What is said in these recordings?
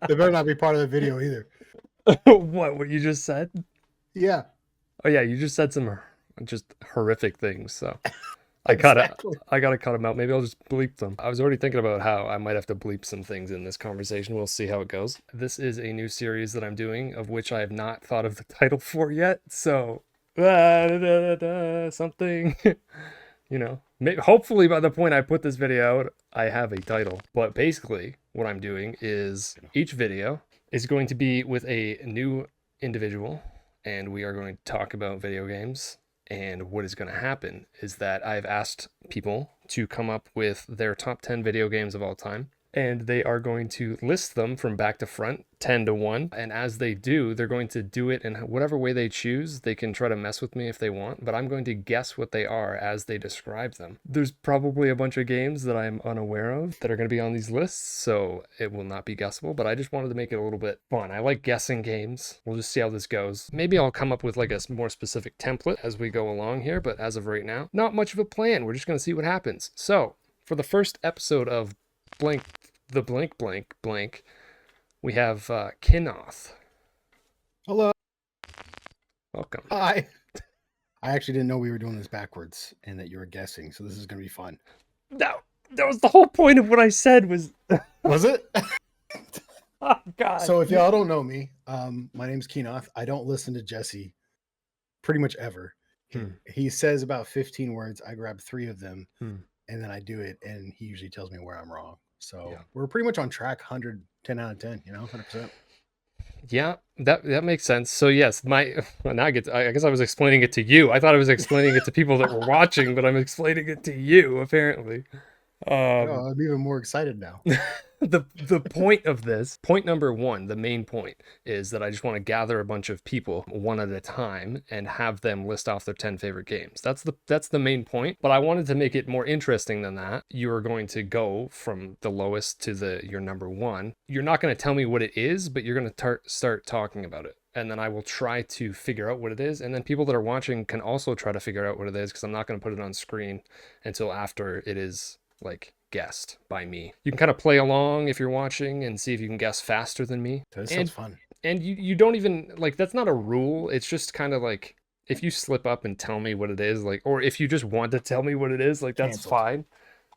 They better not be part of the video either. What you just said? Yeah, Oh yeah, you just said some just horrific things. So exactly. I gotta cut them out. Maybe I'll just bleep them. I was already thinking about how I might have to bleep some things in this conversation. We'll see how it goes. This is a new series that I'm doing, of which I have not thought of the title for yet. So something, hopefully by the point I put this video out, I have a title. But basically, what I'm doing is each video is going to be with a new individual, and we are going to talk about video games. And what is going to happen is that I've asked people to come up with their top 10 video games of all time, and they are going to list them from back to front, 10 to 1. And as they do, they're going to do it in whatever way they choose. They can try to mess with me if they want, but I'm going to guess what they are as they describe them. There's probably a bunch of games that I'm unaware of that are going to be on these lists, so it will not be guessable, but I just wanted to make it a little bit fun. I like guessing games. We'll just see how this goes. Maybe I'll come up with like a more specific template as we go along here, but as of right now, not much of a plan. We're just going to see what happens. So, for the first episode of blank blank, we have Kinoth. Hello. Welcome. Hi. I actually didn't know we were doing this backwards and that you were guessing, so this is going to be fun. No, that was the whole point of what I said was... Was it? Oh, God. So if y'all don't know me, my name's Kinoth. I don't listen to Jesse pretty much ever. He says about 15 words. I grab 3 of them, and then I do it, and he usually tells me where I'm wrong. So yeah, we're pretty much on track, 110 out of 10, 100%. Yeah, that makes sense. So yes, now I guess I was explaining it to you. I thought I was explaining it to people that were watching, but I'm explaining it to you, apparently. I'm even more excited now. The point of this, point number 1, the main point, is that I just want to gather a bunch of people one at a time and have them list off their 10 favorite games. That's the main point. But I wanted to make it more interesting than that. You are going to go from the lowest to your number 1. You're not going to tell me what it is, but you're going to start talking about it. And then I will try to figure out what it is. And then people that are watching can also try to figure out what it is, because I'm not going to put it on screen until after it is like guessed by me. You can kind of play along if you're watching and see if you can guess faster than me. That sounds fun. And you don't even, like, that's not a rule. It's just kind of like, if you slip up and tell me what it is, like, or if you just want to tell me what it is, like, that's fine.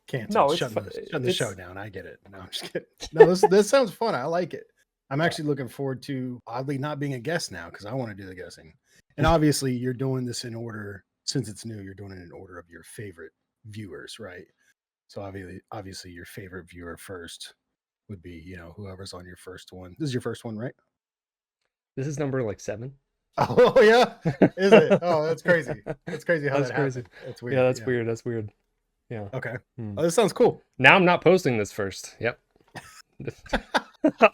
Cancel. No, shut the show down. I get it. No, I'm just kidding. No, this sounds fun. I like it. I'm actually looking forward to, oddly, not being a guest now, because I want to do the guessing. And obviously, you're doing this in order, since it's new, you're doing it in order of your favorite viewers, right? So obviously, your favorite viewer first would be, whoever's on your first one. This is your first one, right? This is number like 7. Oh yeah, is it? Oh, that's crazy. That's crazy how that's crazy. That's weird. Yeah, that's weird. That's weird. Yeah. Okay. Oh, this sounds cool. Now I'm not posting this first. Yep.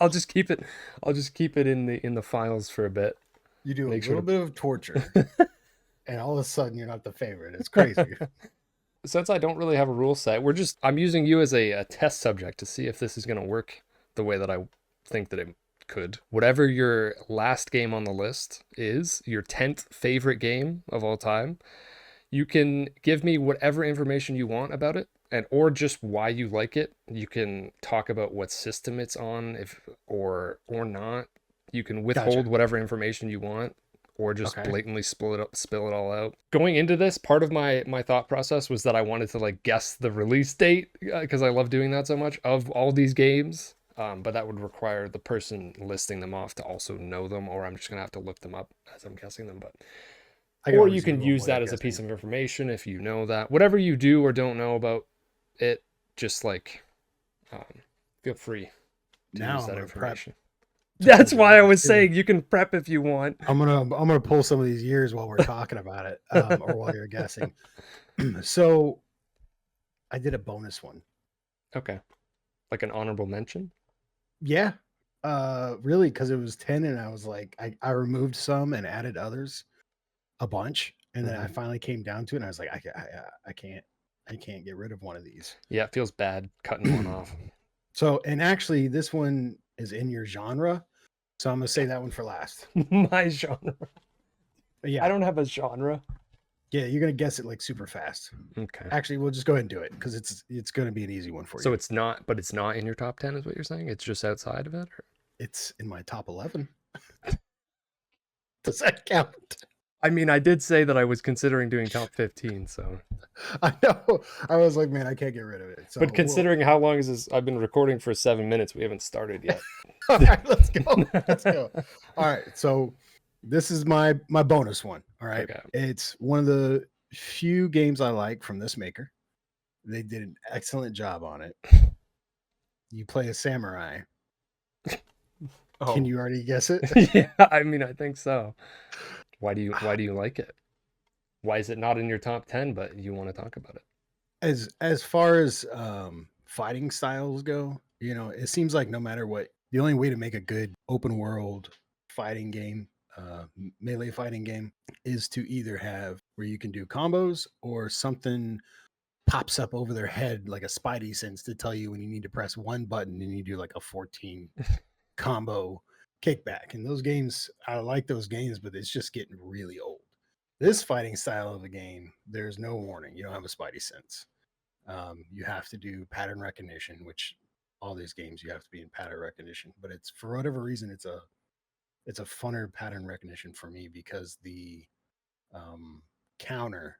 I'll just keep it. I'll just keep it in the files for a bit. You do a little bit of torture, and all of a sudden you're not the favorite. It's crazy. Since I don't really have a rule set, I'm using you as a test subject to see if this is going to work the way that I think that it could. Whatever your last game on the list is, your 10th favorite game of all time, you can give me whatever information you want about it, or just why you like it. You can talk about what system it's on, or not. You can withhold whatever information you want, or just blatantly spill it all out. Going into this, part of my thought process was that I wanted to like guess the release date, because I love doing that so much, of all these games. But that would require the person listing them off to also know them, or I'm just gonna have to look them up as I'm guessing them. But or you can use that as a piece of information if you know that. Whatever you do or don't know about it, just like feel free to use that information. That's why I was saying you can prep if you want. I'm gonna pull some of these years while we're talking about it, or while you're guessing. So, I did a bonus one. Okay, like an honorable mention. Yeah, really, because it was 10, and I was like, I removed some and added others, a bunch, and then I finally came down to it, and I was like, I can't get rid of one of these. Yeah, it feels bad cutting one off. So, and actually, this one is in your genre, so I'm gonna say that one for last. My genre. Yeah, I don't have a genre. Yeah, you're gonna guess it like super fast. Okay. Actually, we'll just go ahead and do it because it's gonna be an easy one for So you. it's not, but it's not in your top 10 is what you're saying? It's just outside of it? Or? It's in my top 11. Does that count? I mean, I did say that I was considering doing top 15, so. I know. I was like, man, I can't get rid of it. So, But considering how long is this, I've been recording for 7 minutes. We haven't started yet. all right, let's go. Let's go. All right, so this is my bonus one. All right, Okay. it's one of the few games I like from this maker. They did an excellent job on it. You play a samurai. Oh. Can you already guess it? Yeah, I mean, I think so. Why do you like it? Why is it not in your top 10, but you want to talk about it? As far as fighting styles go, it seems like no matter what, the only way to make a good open world fighting game, melee fighting game, is to either have where you can do combos or something pops up over their head like a spidey sense to tell you when you need to press one button and you do like a 14 combo kickback. And those games, I like those games, but it's just getting really old. This fighting style of a game, there's no warning. You don't have a spidey sense. You have to do pattern recognition, which all these games you have to be in pattern recognition. But it's for whatever reason, it's a funner pattern recognition for me because the counter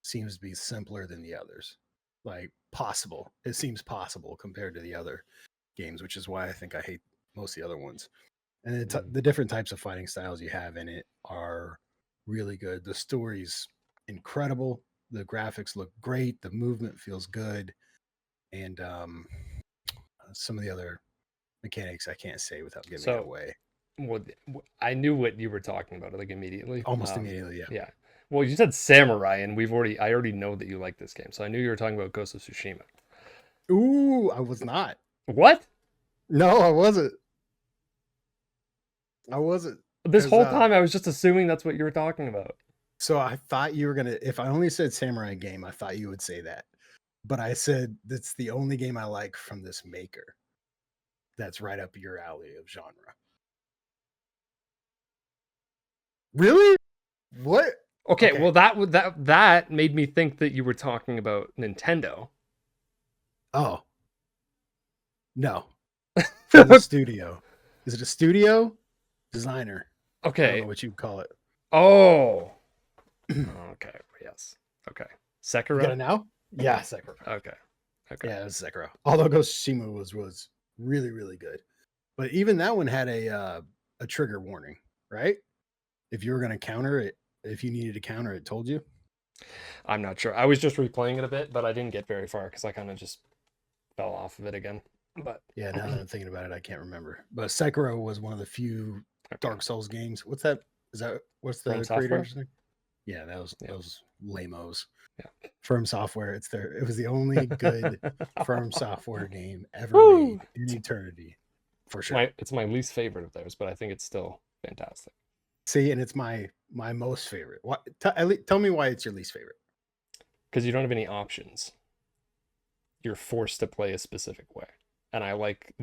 seems to be simpler than the others. Like possible, it seems possible compared to the other games, which is why I think I hate most of the other ones. And the different types of fighting styles you have in it are really good. The story's incredible. The graphics look great. The movement feels good. And some of the other mechanics I can't say without giving it away. Well, I knew what you were talking about, like immediately. Almost immediately, yeah. Yeah. Well, you said samurai, and I already know that you like this game, so I knew you were talking about Ghost of Tsushima. Ooh, I was not. What? No, I wasn't. This whole time, I was just assuming that's what you were talking about. So I thought you were gonna. If I only said samurai game, I thought you would say that. But I said that's the only game I like from this maker. That's right up your alley of genre. Really? What? Okay, well that made me think that you were talking about Nintendo. Oh. No. From the studio. Is it a studio? Designer. Okay. I don't know what you call it. Oh. Okay. Yes. Okay. Sekiro. You got it now? Yeah, Sekiro. Okay. Yeah, it was Sekiro. Although Ghost of Tsushima was really, really good. But even that one had a trigger warning, right? If you were going to counter it, if you needed to counter it, told you? I'm not sure. I was just replaying it a bit, but I didn't get very far because I kind of just fell off of it again. But yeah, now that I'm thinking about it, I can't remember. But Sekiro was one of the few Dark Souls games. What's that? What's the creator's name? Yeah, that was lame-os. Yeah. Firm Software. It was the only good Firm Software game ever made in eternity. For sure. It's my least favorite of theirs, but I think it's still fantastic. See, and it's my most favorite. What? Tell me why it's your least favorite. Because you don't have any options. You're forced to play a specific way. And I like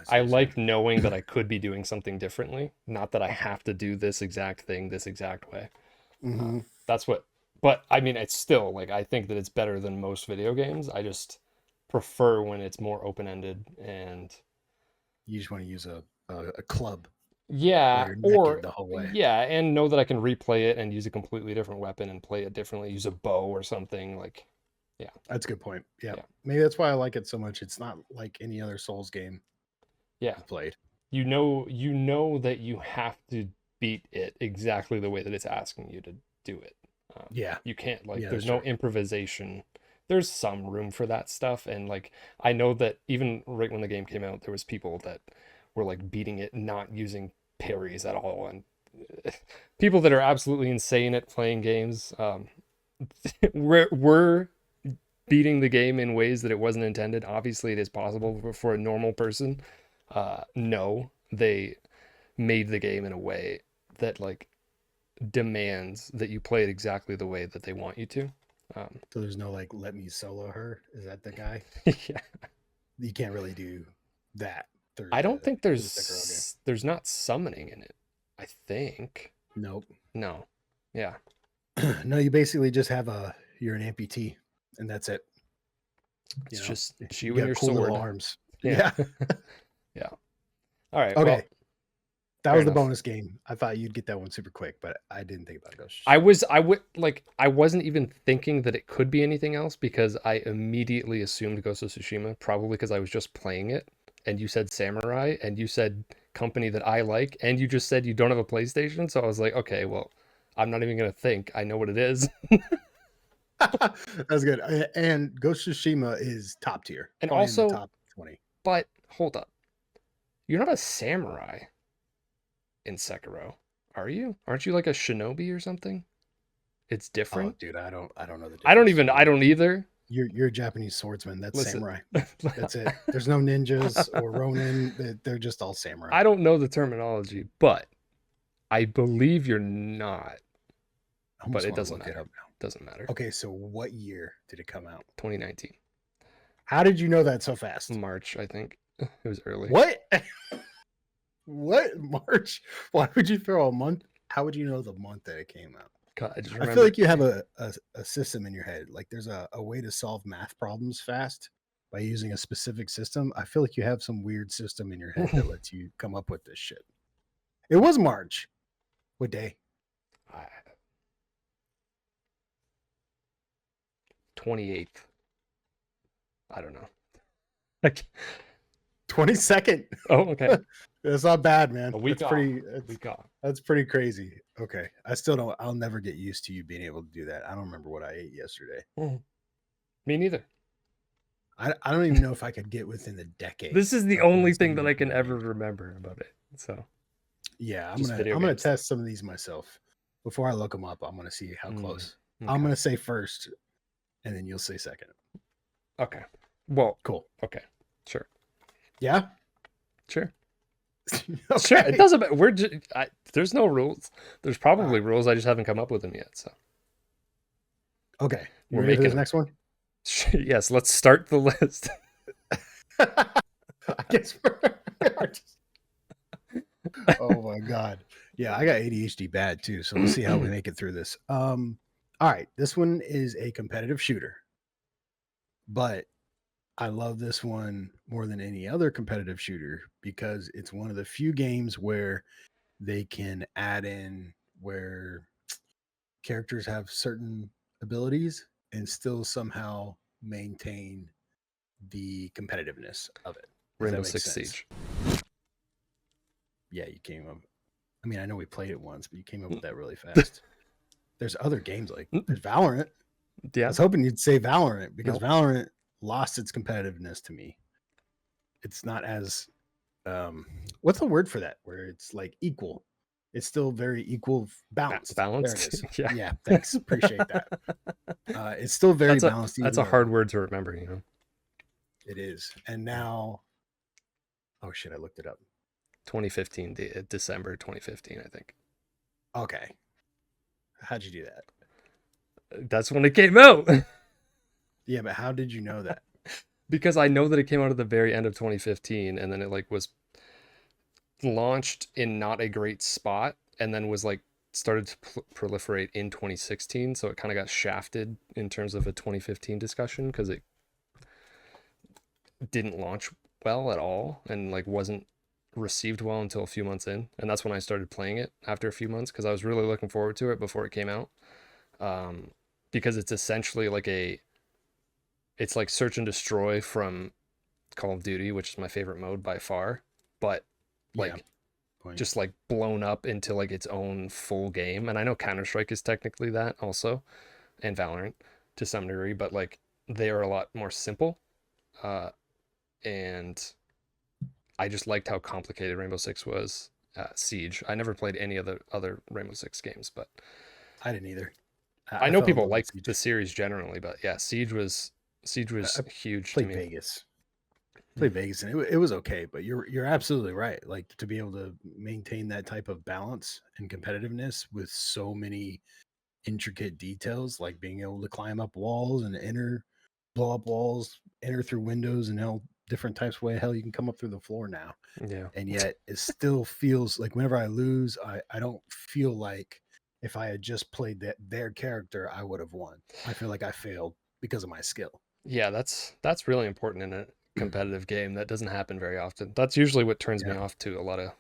I like knowing that I could be doing something differently. Not that I have to do this exact thing this exact way. Mm-hmm. But I mean, it's still like, I think that it's better than most video games. I just prefer when it's more open-ended and you just want to use a club. Yeah, or the whole way. Yeah, and know that I can replay it and use a completely different weapon and play it differently, use a bow or something like. Yeah, that's a good point. Yeah, maybe that's why I like it so much. It's not like any other Souls game. Yeah, I've played. You know that you have to beat it exactly the way that it's asking you to do it. Yeah, you can't there's no improvisation. There's some room for that stuff, and like I know that even right when the game came out, there was people that were like beating it not using parries at all, and people that are absolutely insane at playing games were beating the game in ways that it wasn't intended. Obviously, it is possible for a normal person. No, they made the game in a way that like demands that you play it exactly the way that they want you to. So there's no like, let me solo her. Is that the guy? Yeah, you can't really do that. I don't think there's not summoning in it. I think. Nope. No. Yeah. No, you basically just have you're an amputee, and that's it. It's just You you and got your cool little sword. arms. Yeah. Yeah. Yeah. All right. Well, Okay. That fair was the enough. bonus game. I thought you'd get that one super quick, but I didn't think about Ghost of I Tsushima. would like I wasn't even thinking that it could be anything else because I immediately assumed Ghost of Tsushima, probably because I was just playing it and you said samurai and you said company that I like and you just said you don't have a PlayStation, so I was like, okay, well, I'm not even gonna think. I know what it is. That's good. And Ghost of Tsushima is top tier, And probably in the also, top 20. but hold up. You're not a samurai in Sekiro, are you? Aren't you like a shinobi or something? It's Oh, different. dude, I don't know the difference. I don't either. You're a Japanese swordsman. That's Listen, samurai. That's it. There's no ninjas or ronin. They're just all samurai. I don't know the terminology, but I believe you're not. I But almost it want to doesn't look it matter. up now. Doesn't matter. Okay, so what year did it come out? 2019. How did you know that so fast? March, I think. It was early. What? What? March? Why would you throw a month? How would you know the month that it came out? God, I just I remember. feel like you have a system in your head. Like there's a way to solve math problems fast by using a specific system. I feel like you have some weird system in your head that lets you come up with this shit. It was March. What day? 28th. I don't know. Like 22nd. Oh, okay. That's not bad, man. A week That's off. pretty. Week off. That's pretty crazy. Okay, I still don't. I'll never get used to you being able to do that. I don't remember what I ate yesterday. Me neither. I don't even know if I could get within the decade. This is the only thing that I can ever remember about it. So yeah, Just I'm gonna test some of these myself. Before I look them up, I'm gonna see how close. okay. I'm gonna say first, and then you'll say second. Okay. Well, Cool. Okay. Sure. Yeah. Sure. Okay. Sure. It doesn't matter. There's no rules. There's probably rules. I just haven't come up with them yet. So Okay. We're ready for making this next one. Yes. Let's start the list. I guess. Oh my god. Yeah, I got ADHD bad too. So let's see how we make it through this. All right. This one is a competitive shooter, but I love this one more than any other competitive shooter because it's one of the few games where they can add in where characters have certain abilities and still somehow maintain the competitiveness of it. Rainbow Six Siege. Yeah, you came up. I mean, I know we played it once, but you came up with that really fast. There's other games like there's Valorant. Yeah. I was hoping you'd say Valorant because Valorant lost its competitiveness to me. It's not as what's the word for that? Where it's like equal. It's still very equal balanced. Balanced. There it is. Yeah. Yeah. Thanks. Appreciate that. It's still very balanced. That's a hard word to remember, you know. It is. And now, oh shit, I looked it up. 2015, December 2015, I think. Okay. How'd you do that? That's when it came out. Yeah, but how did you know that? Because I know that it came out at the very end of 2015 and then it like was launched in not a great spot and then was like started to proliferate in 2016, so it kind of got shafted in terms of a 2015 discussion because it didn't launch well at all and like wasn't received well until a few months in, and that's when I started playing it after a few months because I was really looking forward to it before it came out, because it's essentially like it's like search and destroy from Call of Duty, which is my favorite mode by far, but like just like blown up into like its own full game. And I know Counter-Strike is technically that also, and Valorant to some degree, but like they are a lot more simple, and I just liked how complicated Rainbow Six was. Siege, I never played any of the other Rainbow Six games, but I didn't either. I know people like the series generally, but yeah, Siege was huge to me. Vegas. Played Vegas, and it was okay, but you're absolutely right. Like to be able to maintain that type of balance and competitiveness with so many intricate details, like being able to climb up walls and blow up walls, enter through windows, and all different types of way hell you can come up through the floor now. Yeah. And yet it still feels like whenever I lose, I don't feel like if I had just played their character, I would have won. I feel like I failed because of my skill. Yeah, that's really important in a competitive game. That doesn't happen very often. That's usually what turns me Yeah. off to a lot of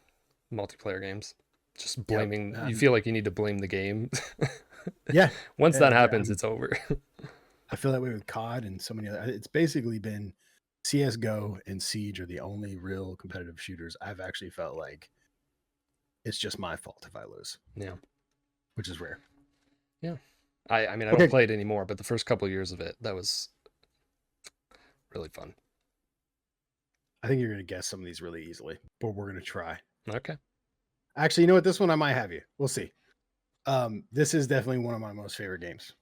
multiplayer games. Just Yep. blaming, you feel like you need to blame the game. Yeah. Once Yeah. that happens, it's over. I feel that way with COD and so many other. It's basically been CS:GO and Siege are the only real competitive shooters I've actually felt like it's just my fault if I lose. Yeah. Which is rare. Yeah. I mean, I don't Okay. play it anymore, but the first couple of years of it, that was really fun. I think you're going to guess some of these really easily, but we're going to try. Okay. Actually, you know what? This one I might have you. We'll see. This is definitely one of my most favorite games.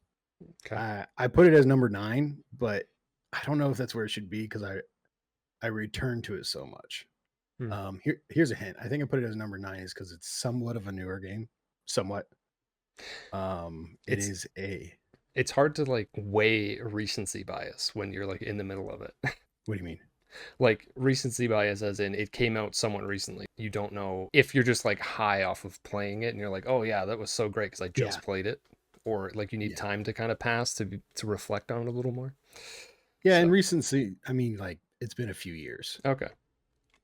Okay. I put it as number 9, but I don't know if that's where it should be because I return to it so much. Here's a hint. I think I put it as number 9 is because it's somewhat of a newer game. Somewhat. It's hard to like weigh recency bias when you're like in the middle of it. What do you mean? Like recency bias as in it came out somewhat recently. You don't know if you're just like high off of playing it and you're like, oh yeah, that was so great because I just played it, or like you need time to kind of pass to reflect on it a little more. Yeah, and recency, I mean, like it's been a few years. Okay.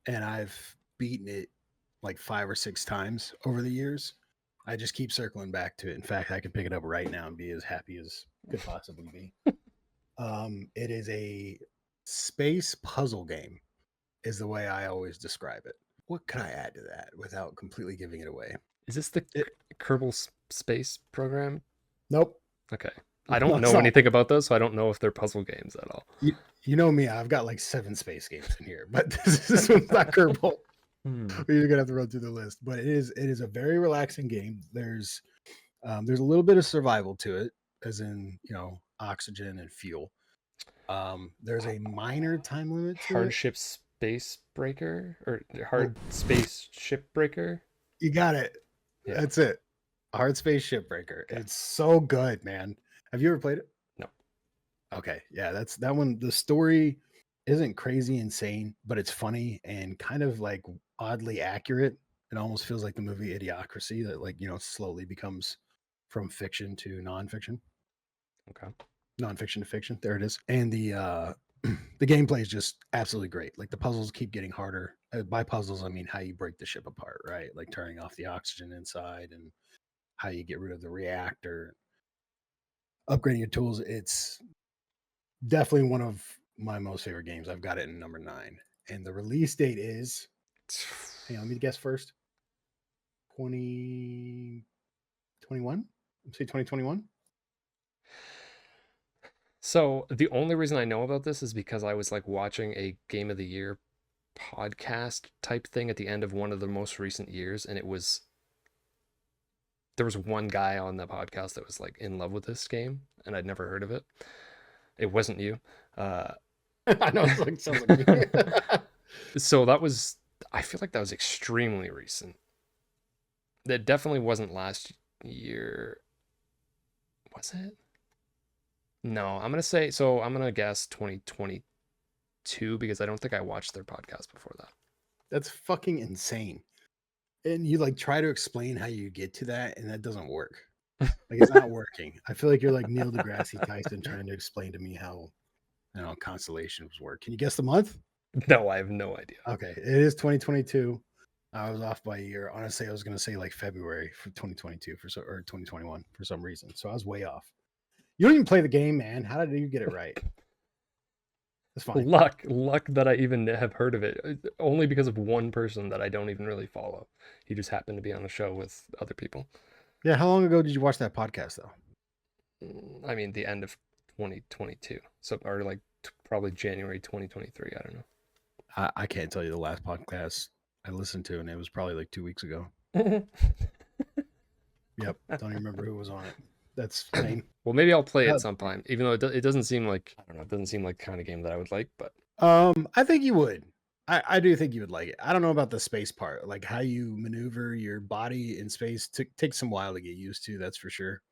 And I've beaten it like 5 or 6 times over the years. I just keep circling back to it. In fact, I can pick it up right now and be as happy as could possibly be. It is a space puzzle game, is the way I always describe it. What could I add to that without completely giving it away? Is this the Kerbal Space Program? Nope. Okay. I don't know anything about those, so I don't know if they're puzzle games at all. You know me, I've got like 7 space games in here, but this one's not Kerbal. We're gonna have to run through the list, but it is a very relaxing game. There's a little bit of survival to it, as in oxygen and fuel. There's a minor time limit to Hardship Space Breaker or Hard Space Ship Breaker. You got it. Yeah. That's it. Hard Space Ship Breaker. Okay. It's so good, man. Have you ever played it? No. Okay, yeah, that's that one. The story isn't crazy insane, but it's funny and kind of like oddly accurate. It almost feels like the movie Idiocracy that slowly becomes from fiction to nonfiction. Okay. Nonfiction to fiction. There it is. And the the gameplay is just absolutely great. Like the puzzles keep getting harder. By puzzles, I mean how you break the ship apart, right? Like turning off the oxygen inside and how you get rid of the reactor, upgrading your tools. It's definitely one of my most favorite games. I've got it in number 9. And the release date is, hang on, let me guess first. 2021? Let's say 2021. So the only reason I know about this is because I was like watching a Game of the Year podcast type thing at the end of one of the most recent years, and there was one guy on the podcast that was like in love with this game, and I'd never heard of it. It wasn't you. I know, it sounds like me. So I feel like that was extremely recent. That definitely wasn't last year. Was it? No, I'm going to guess 2022 because I don't think I watched their podcast before that. That's fucking insane. And you like try to explain how you get to that, and that doesn't work. Like it's not working. I feel like you're like Neil deGrasse Tyson trying to explain to me how constellations work. Can you guess the month? No, I have no idea. Okay, it is 2022. I was off by a year. Honestly, I was going to say like February for 2022 or 2021 for some reason. So I was way off. You don't even play the game, man. How did you get it right? That's fine. Luck that I even have heard of it. Only because of one person that I don't even really follow. He just happened to be on a show with other people. Yeah, how long ago did you watch that podcast, though? I mean, the end of 2022. So, or like probably January 2023. I don't know. I can't tell you the last podcast I listened to, and it was probably like 2 weeks ago. Yep, don't even remember who was on it. That's lame. Well, maybe I'll play it sometime, even though it doesn't seem like, I don't know, it doesn't seem like the kind of game that I would like, but I think you would. I do think you would like it. I don't know about the space part, like how you maneuver your body in space. Takes some while to get used to, that's for sure.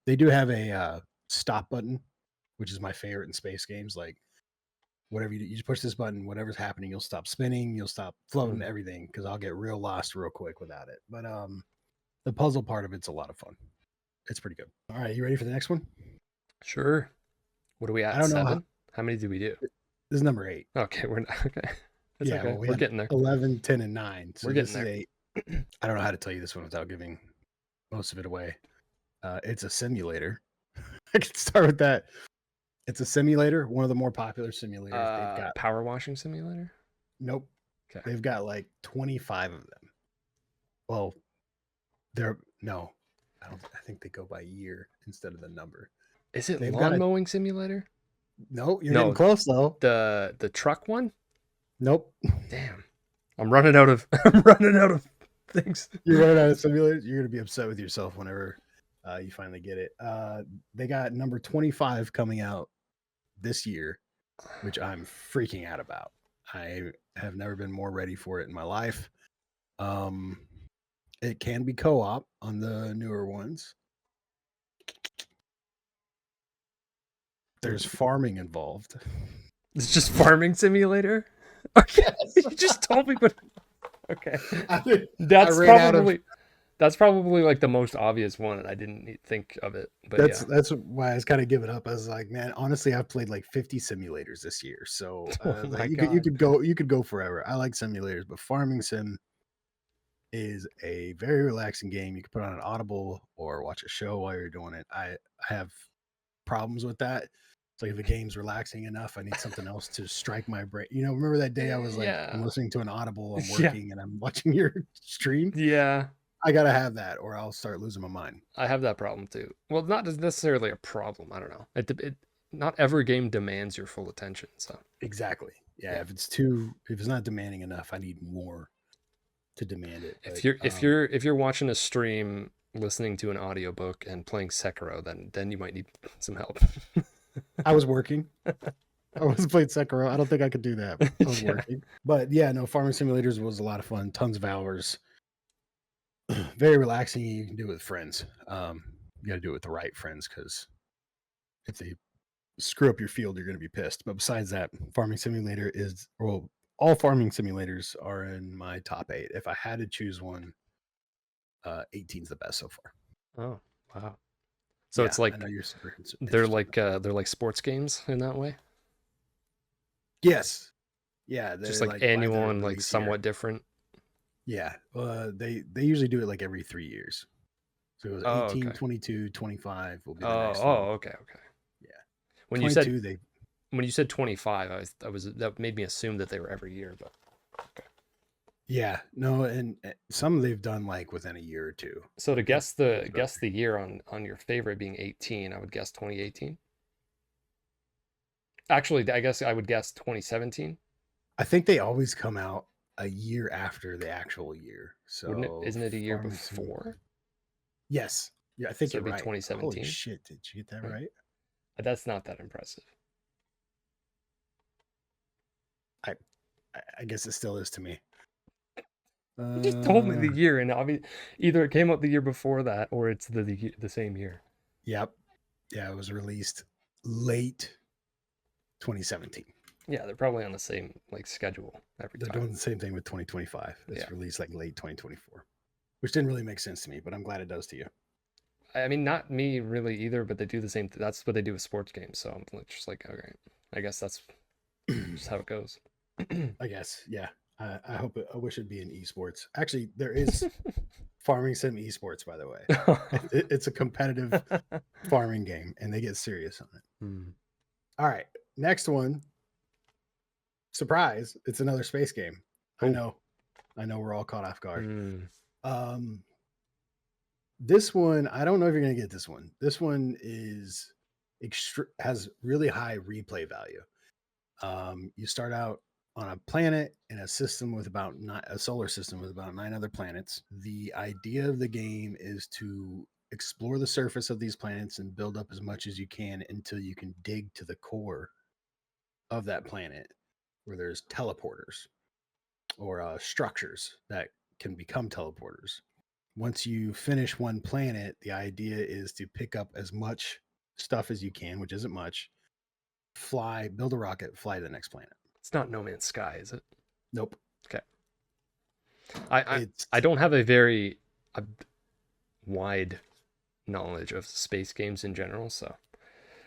They do have a stop button, which is my favorite in space games. Like whatever you do, you just push this button, whatever's happening, you'll stop spinning, you'll stop floating, everything, because I'll get real lost real quick without it. But the puzzle part of it's a lot of fun. It's pretty good. All right, you ready for the next one? Sure. What are we I at? don't know 7? How many did we do? This is number 8. Okay, we're not okay. It's Yeah, okay. well, we We're had getting there. 11, 10, and 9. So We're this getting is there. 8. I don't know how to tell you this one without giving most of it away. It's a simulator. I can start with that. It's a simulator, one of the more popular simulators. They've got Power washing simulator? nope. Okay. They've got like 25 of them. Well, no. I think they go by year instead of the number. Is it They've lawn got mowing simulator? No, you're getting close though. The truck one? Nope. Damn. I'm running out of things. You're running out of simulators. You're gonna be upset with yourself whenever you finally get it. They got number 25 coming out this year, which I'm freaking out about. I have never been more ready for it in my life. It can be co-op on the newer ones. There's farming involved. It's just farming simulator? Okay. Yes. You just told me, but okay. That's probably like the most obvious one, and I didn't think of it. But that's why I was kind of giving up. I was like, man, honestly, I've played like 50 simulators this year, so you could go forever. I like simulators, but farming sim is a very relaxing game. You can put on an Audible or watch a show while you're doing it. I have problems with that. It's like if the game's relaxing enough, I need something else to strike my brain. Remember that day I was like, I'm listening to an Audible, I'm working, and I'm watching your stream? Yeah. I gotta have that, or I'll start losing my mind. I have that problem too. Well, not necessarily a problem. I don't know. It not every game demands your full attention. So exactly, yeah. If it's not demanding enough, I need more to demand it. But, if you're watching a stream, listening to an audiobook, and playing Sekiro, then you might need some help. I was working. I was playing Sekiro. I don't think I could do that. I was working, but yeah, no. Farming simulators was a lot of fun. Tons of hours. Very relaxing. You can do it with friends. You got to do it with the right friends, because if they screw up your field, you're going to be pissed. But besides that, farming simulator all farming simulators are in my top 8. If I had to choose one, 18's the best so far. Oh, wow. So it's like, I know you're super they're like sports games in that way. Yes. Yeah. Just like annual and like somewhat different. Yeah. They usually do it like every 3 years. So it was 18, okay. 22, 25 will be the next one. Okay. Yeah. When you said 25, that made me assume that they were every year, but okay. Yeah. No, and some they've done like within a year or two. So to guess the year on your favorite being 18, I would guess 2018. Actually, I guess I would guess 2017. I think they always come out a year after the actual year. So isn't it a year before? Yes. Yeah, I think so you're right. 2017. Holy shit, did you get that right? That's not that impressive. I guess it still is to me. You just told me the year, and obviously either it came out the year before that, or it's the same year. Yep. Yeah, it was released late 2017. Yeah, they're probably on the same schedule every time. They're doing the same thing with 2025. It's released like late 2024, which didn't really make sense to me, but I'm glad it does to you. I mean, not me really either, but they do the same. That's what they do with sports games. So I'm just like, okay, I guess that's just how it goes. I guess, yeah. I wish it'd be in esports. Actually, there is farming sim esports, by the way. It's a competitive farming game, and they get serious on it. All right, next one. Surprise! It's another space game. Oh. I know. We're all caught off guard. This one, I don't know if you're gonna get this one. This one has really high replay value. You start out on a planet in a system with a solar system with about 9 other planets. The idea of the game is to explore the surface of these planets and build up as much as you can until you can dig to the core of that planet, where there's teleporters or structures that can become teleporters. Once you finish one planet, the idea is to pick up as much stuff as you can, which isn't much, build a rocket, fly to the next planet. It's not No Man's Sky, is it? Nope. Okay. I don't have a very wide knowledge of space games in general. So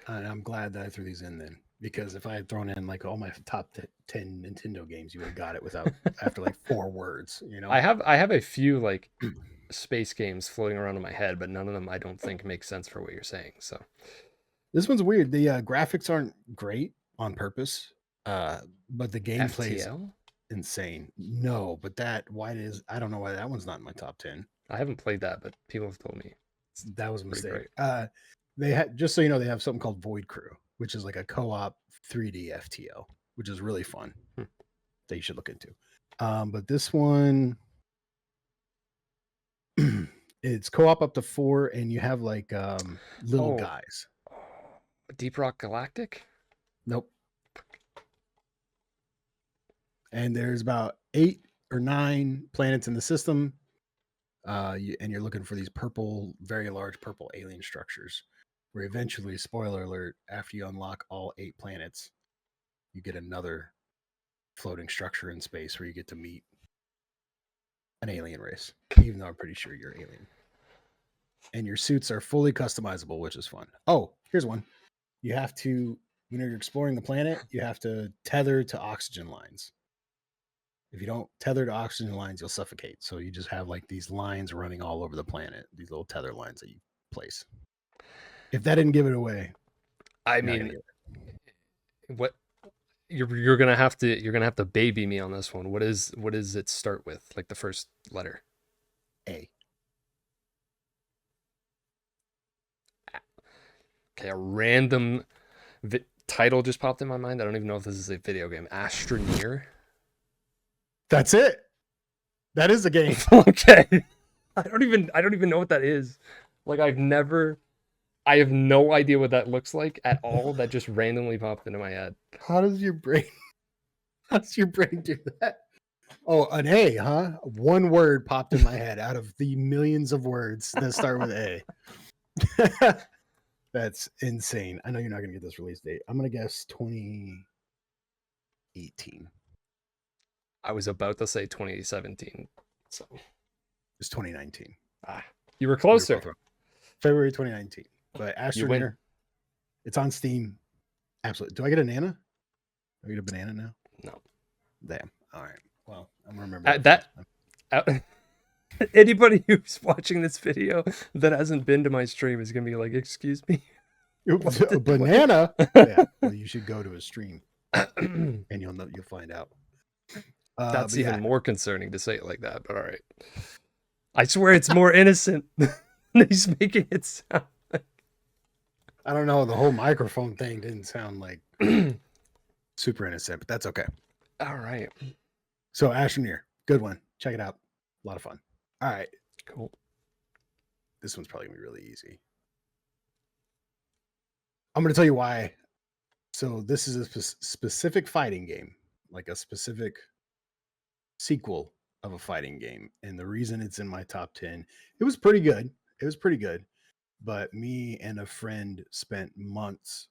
And I'm glad that I threw these in then, because if I had thrown in like all my top 10 Nintendo games, you would have got it without after like 4 words, you know? I have a few like space games floating around in my head, but none of them I don't think make sense for what you're saying. So This one's weird. The graphics aren't great on purpose, but the gameplay is FTL? insane. No, but I don't know why that one's not in my top 10. I haven't played that, but people have told me That was a pretty mistake. great. They had, just so you know, they have something called Void Crew, which is like a co-op 3D FTL, which is really fun that you should look into. But this one, it's co-op up to 4, and you have like little guys. Deep Rock Galactic? Nope. And there's about 8 or 9 planets in the system. And you're looking for these purple, very large purple alien structures. Where eventually, spoiler alert, after you unlock all 8 planets, you get another floating structure in space where you get to meet an alien race. Even though I'm pretty sure you're alien. And your suits are fully customizable, which is fun. Oh, here's one. You have to, when you're exploring the planet, you have to tether to oxygen lines. If you don't tether to oxygen lines, you'll suffocate. So you just have like these lines running all over the planet, these little tether lines that you place. If that didn't give it away, I mean, what you're gonna have to baby me on this one. What does it start with? Like the first letter? A. Okay, a random title just popped in my mind. I don't even know if this is a video game. Astroneer. That's it. That is a game. Okay. I don't even know what that is. Like I have no idea what that looks like at all. That just randomly popped into my head. How does your brain do that? Oh, an A, huh? One word popped in my head out of the millions of words that start with A. That's insane. I know you're not going to get this release date. I'm going to guess 2018. I was about to say 2017. So It's 2019. You were closer. February 2019. But Astroneer, it's on Steam. Absolutely. Do I get a nana? Do I get a banana now? No. Damn. All right. Well, I'm going to remember that. Anybody who's watching this video that hasn't been to my stream is going to be like, excuse me? A banana? Yeah. Well, you should go to a stream and you'll find out. That's even more concerning to say it like that, but all right. I swear it's more innocent than he's making it sound like. I don't know. The whole microphone thing didn't sound like super innocent, but that's okay. All right. So Astroneer, good one. Check it out. A lot of fun. All right. Cool. This one's probably going to be really easy. I'm going to tell you why. So this is a specific fighting game, like a specific sequel of a fighting game. And the reason it's in my top 10, it was pretty good. But me and a friend spent months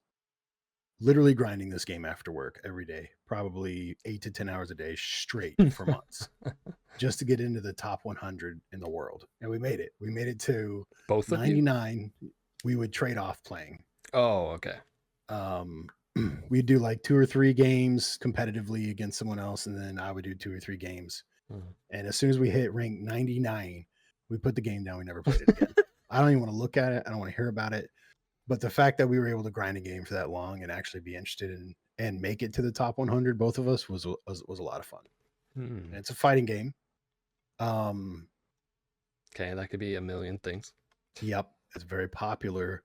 literally grinding this game after work every day, probably 8 to 10 hours a day straight for months, just to get into the top 100 in the world. And we made it. We made it to both 99. We would trade off playing. Oh, okay. We'd do like 2 or 3 games competitively against someone else, and then I would do 2 or 3 games. And as soon as we hit rank 99, we put the game down. We never played it again. I don't even want to look at it. I don't want to hear about it. But the fact that we were able to grind a game for that long and actually be interested in and make it to the top 100, both of us, was a lot of fun. And it's a fighting game. Okay, that could be a million things. Yep, it's a very popular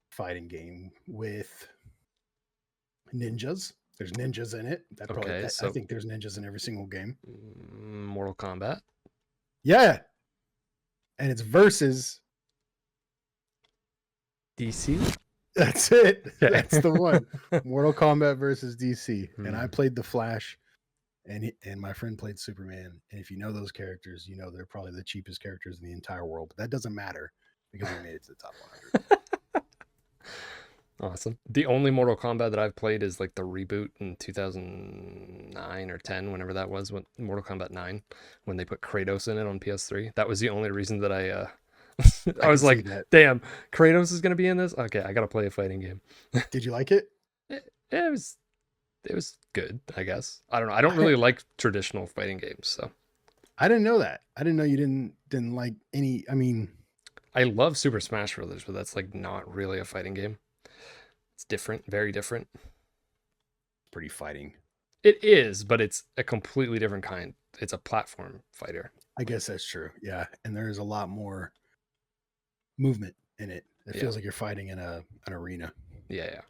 fighting game with ninjas. There's ninjas in it. I think there's ninjas in every single game. Mortal Kombat. Yeah, and it's versus DC. That's it. Okay. That's the one. Mortal Kombat versus DC. And I played the Flash, and my friend played Superman. And if you know those characters, you know they're probably the cheapest characters in the entire world. But that doesn't matter because we made it to the top 100. Awesome. The only Mortal Kombat that I've played is like the reboot in 2009 or 10, whenever that was, when Mortal Kombat 9, when they put Kratos in it on PS3. That was the only reason that I was like, damn, Kratos is gonna be in this. Okay, I gotta play a fighting game. Did you like it? It was good, I guess. I don't know. I don't really like traditional fighting games, so. I didn't know that. I didn't know you didn't like any. I mean, I love Super Smash Brothers, but that's like not really a fighting game. It's different, very different. Pretty fighting. It is, but it's a completely different kind. It's a platform fighter. I guess that's true. Yeah, and there's a lot more movement in it. It feels like you're fighting in an arena. Yeah.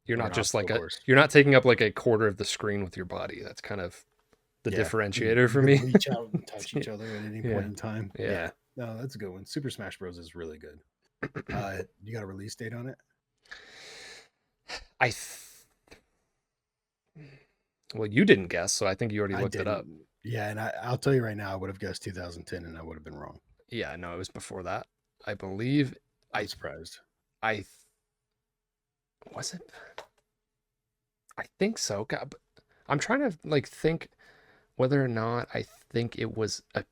You're not just like you're not taking up like a quarter of the screen with your body. That's kind of the differentiator for me. Reach out and touch each other at any point in time. Yeah. No, that's a good one. Super Smash Bros. Is really good. You got a release date on it? Well, you didn't guess, so I think you already looked it up. Yeah, and I'll tell you right now, I would have guessed 2010, and I would have been wrong. Yeah, no, it was before that. I believe. I'm surprised. Was it? I think so. God, but I'm trying to like think whether or not I think it was a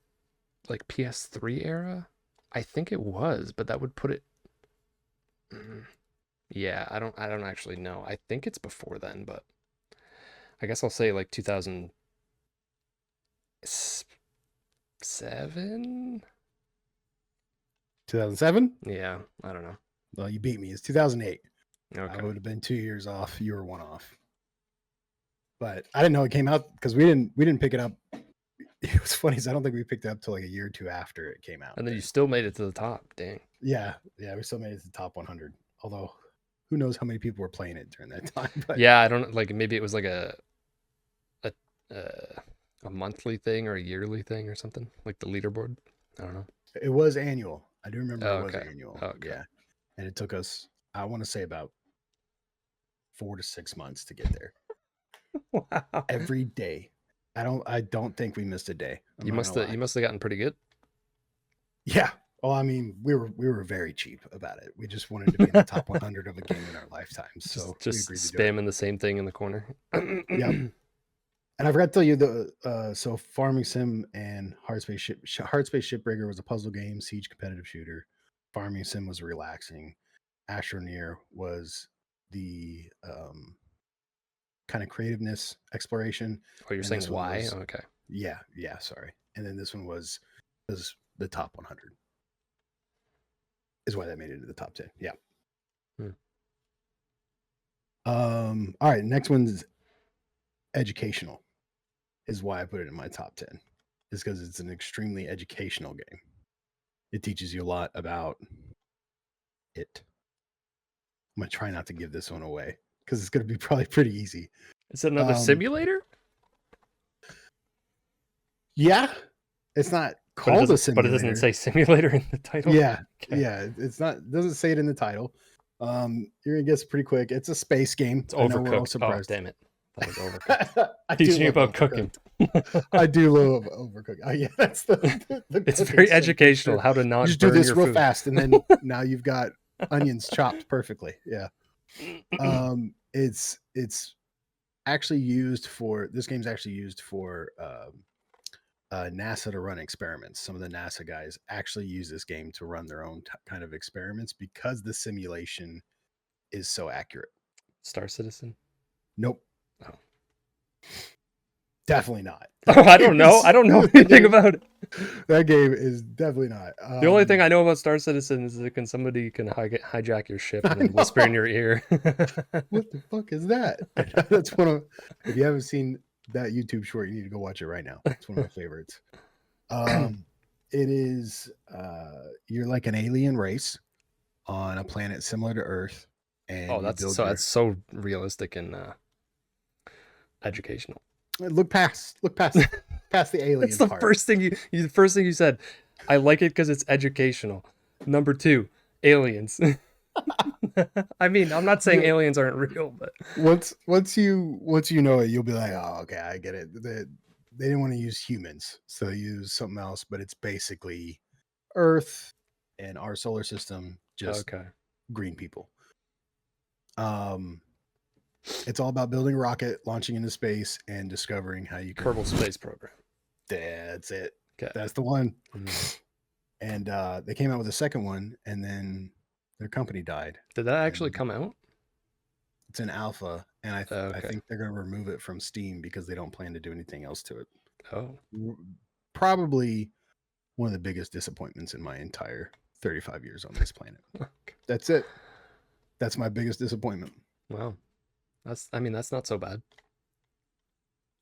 like PS3 era. I think it was, but that would put it. Yeah, I don't actually know. I think it's before then, but I guess I'll say like 2007. 2007? Yeah, I don't know. Well, you beat me. It's 2008. Okay. I would have been 2 years off. You were 1 off. But I didn't know it came out because we didn't pick it up. It was funny because I don't think we picked it up till like a year or two after it came out. And then you still made it to the top. Dang. Yeah, we still made it to the top 100. Although, who knows how many people were playing it during that time? But yeah, I don't like. Maybe it was like a monthly thing or a yearly thing or something, like the leaderboard. I don't know. It was annual. I do remember it was annual. Okay. Yeah, and it took us, I want to say, about 4 to 6 months to get there. Wow. Every day. I don't think we missed a day. You must have gotten pretty good. Yeah. Well, I mean, we were very cheap about it. We just wanted to be in the top 100 of a game in our lifetime. So just spamming the same thing in the corner. Yep. And I forgot to tell you so Farming Sim and Hardspace Shipbreaker was a puzzle game, Siege competitive shooter. Farming Sim was relaxing. Astroneer was the kind of creativeness exploration. Oh, you're saying why? Okay. Yeah, sorry. And then this one was the top 100. Is why that made it into the top 10. Yeah. All right, next one's educational. Is why I put it in my top 10. Is because it's an extremely educational game. It teaches you a lot about it. I'm gonna try not to give this one away because it's gonna be probably pretty easy. Is it another simulator? Yeah, it's not called a simulator, but it doesn't say simulator in the title. Yeah, okay. Yeah, it's not. It doesn't say it in the title. You're gonna guess pretty quick. It's a space game. It's Overcooked. Oh, damn it! That was Overcooked. Teaching you about cooking. I do love Overcooked. Oh yeah, that's the it's very educational. How to not just do this real fast, and then now you've got onions chopped perfectly. Yeah. It's actually used for this game's actually used for NASA to run experiments. Some of the NASA guys actually use this game to run their own kind of experiments because the simulation is so accurate. Star Citizen? Nope. Oh. Definitely not. Oh, I don't know. I don't know anything about it. That game is definitely not. The only thing I know about Star Citizen is that somebody can hijack your ship and then whisper in your ear. What the fuck is that? That's one of. If you haven't seen that YouTube short, you need to go watch it right now. It's one of my favorites. It is. You're like an alien race on a planet similar to Earth, and that's so realistic and educational. Look past the alien. That's the part. first thing you said. I like it because it's educational. Number 2, aliens. I mean, I'm not saying aliens aren't real, but once you know it, you'll be like, oh, okay, I get it. They didn't want to use humans, so they used something else. But it's basically Earth and our solar system, just green people. It's all about building a rocket, launching into space, and discovering how you can. Kerbal Space Program. That's it. Okay. That's the one. and they came out with a second one, and then their company died. Did that actually And come out? it's an alpha, and I Okay. think they're going to remove it from Steam because they don't plan to do anything else to it. Oh, Probably one of the biggest disappointments in my entire 35 years on this planet. That's it. That's my biggest disappointment. wow. That's not so bad.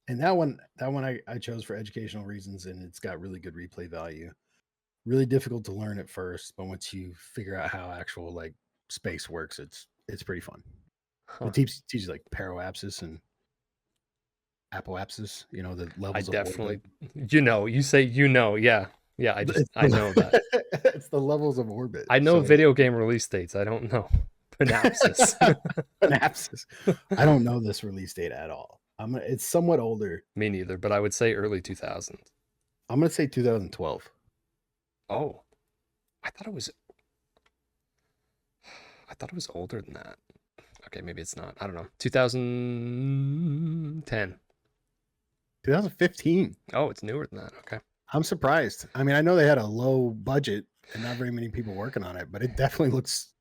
And that one I chose for educational reasons, and it's got really good replay value. Really difficult to learn at first, but once you figure out how actual like space works, it's pretty fun. Huh. It teaches like paroapsis and apoapsis, the I levels of definitely, orbit. you say, yeah. Yeah, I know that. It's the levels of orbit. I know So video game release dates. I don't know Panapsis. Panapsis. I don't know this release date at all. It's somewhat older. Me neither, but I would say early 2000s. I'm gonna say 2012. Oh, I thought it was older than that. Okay, maybe it's not. I don't know. 2010. 2015. Oh, it's newer than that. Okay. I'm surprised. I mean, I know they had a low budget and not very many people working on it, but it definitely looks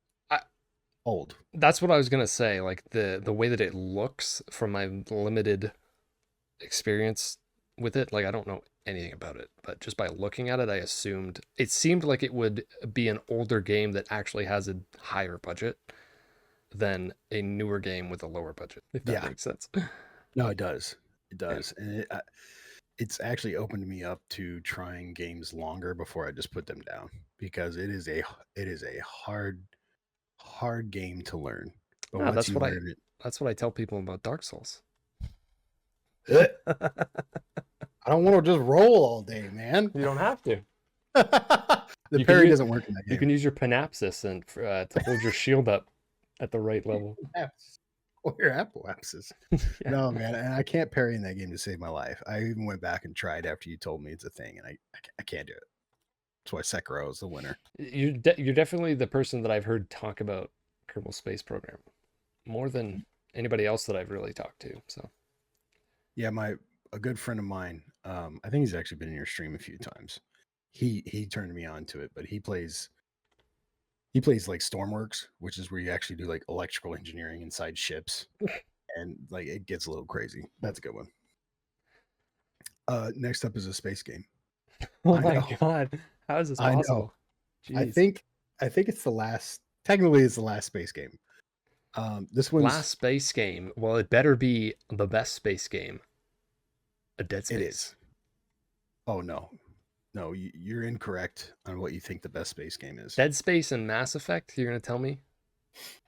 old. That's what I was gonna say. Like the way that it looks from my limited experience with it, like I don't know anything about it, but just by looking at it, I assumed it seemed like it would be an older game that actually has a higher budget than a newer game with a lower budget, if that makes sense. No, it does. It does. Yeah. And it's actually opened me up to trying games longer before I just put them down, because it is a hard game to learn. But No, once you learn it, that's what I tell people about Dark Souls. I don't want to just roll all day, man. You don't have to. The parry doesn't work in that game. You can use your Panapsis and to hold your shield up at the right level. Or your apoapsis. Yeah. No, man, and I can't parry in that game to save my life. I even went back and tried after you told me it's a thing, and I can't do it. That's why Sekiro is the winner. You're definitely the person that I've heard talk about Kerbal Space Program more than anybody else that I've really talked to. So, yeah, a good friend of mine, I think he's actually been in your stream a few times. He turned me on to it, but he plays like Stormworks, which is where you actually do like electrical engineering inside ships, and like it gets a little crazy. That's a good one. Next up is a space game. Oh my god, how is this possible? I think it's the last. Technically, it's the last space game. This one's last space game. Well, it better be the best space game. A Dead Space. It is. Oh no, you're incorrect on what you think the best space game is. Dead Space and Mass Effect. You're gonna tell me?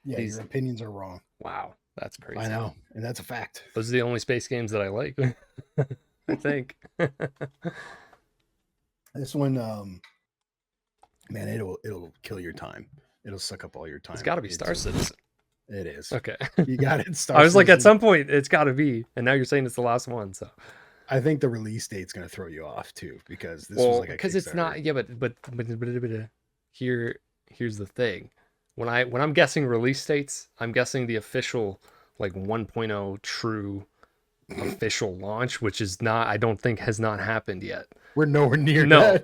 Yeah, your opinions are wrong. Wow, that's crazy. I know, and that's a fact. Those are the only space games that I like. I think. This one, man, it'll kill your time. It'll suck up all your time. It's got to be Star Citizen. It is. Okay. You got it. I was like, at some point, it's got to be, and now you're saying it's the last one. So, I think the release date's going to throw you off too, because this was like because it's not. Yeah, but here's the thing. When I'm guessing release dates, I'm guessing the official like 1.0 true official launch, which is not. I don't think has not happened yet. We're nowhere near. No,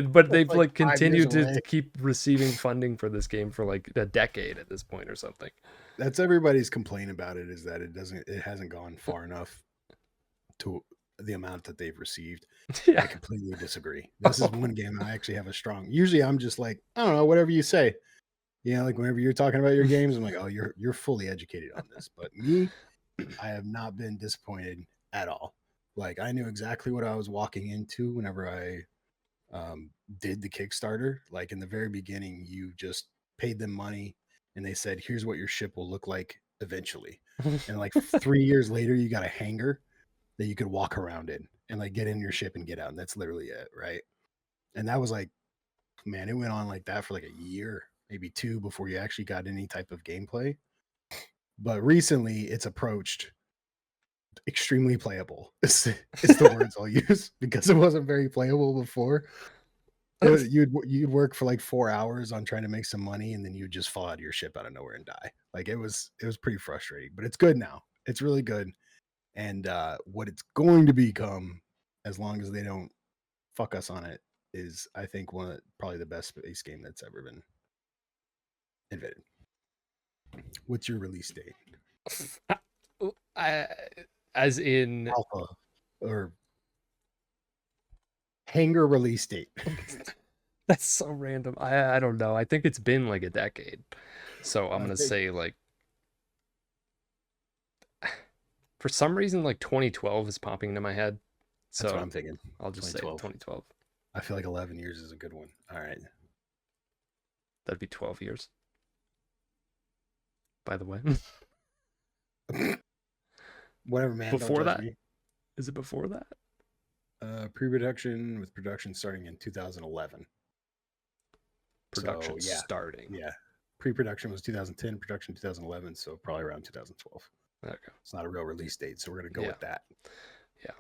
but they've like continued to keep receiving funding for this game for like a decade at this point or something. That's everybody's complaint about it, is that it hasn't gone far enough to the amount that they've received. Yeah. I completely disagree. This is one game I actually have a strong. Usually I'm just like, I don't know, whatever you say. Like whenever you're talking about your games, I'm like, oh, you're fully educated on this. But me, I have not been disappointed at all. Like I knew exactly what I was walking into whenever I did the Kickstarter. Like in the very beginning, you just paid them money and they said, here's what your ship will look like eventually. And like 3 years later, you got a hangar that you could walk around in and like get in your ship and get out. And that's literally it. Right. And that was like, man, it went on like that for like a year, maybe 2, before you actually got any type of gameplay. But recently it's approached extremely playable. It's the words I'll use, because it wasn't very playable before. You'd work for like 4 hours on trying to make some money, and then you'd just fall out of your ship out of nowhere and die. Like it was pretty frustrating, but it's good now. It's really good. And what it's going to become, as long as they don't fuck us on it, is, I think, probably the best space game that's ever been invented. What's your release date? As in Alpha or Hanger release date. That's so random. I don't know. I think it's been like a decade. So I'm gonna say like for some reason like 2012 is popping into my head. So that's what I'm thinking. I'll just say 2012. I feel like 11 years is a good one. All right. That'd be 12 years. By the way. Whatever, man. Before that? Me. Is it before that? Pre-production with production starting in 2011. Production starting. Yeah. Pre-production was 2010, production 2011, so probably around 2012. Okay. It's not a real release date, so we're going to go with that. Yeah.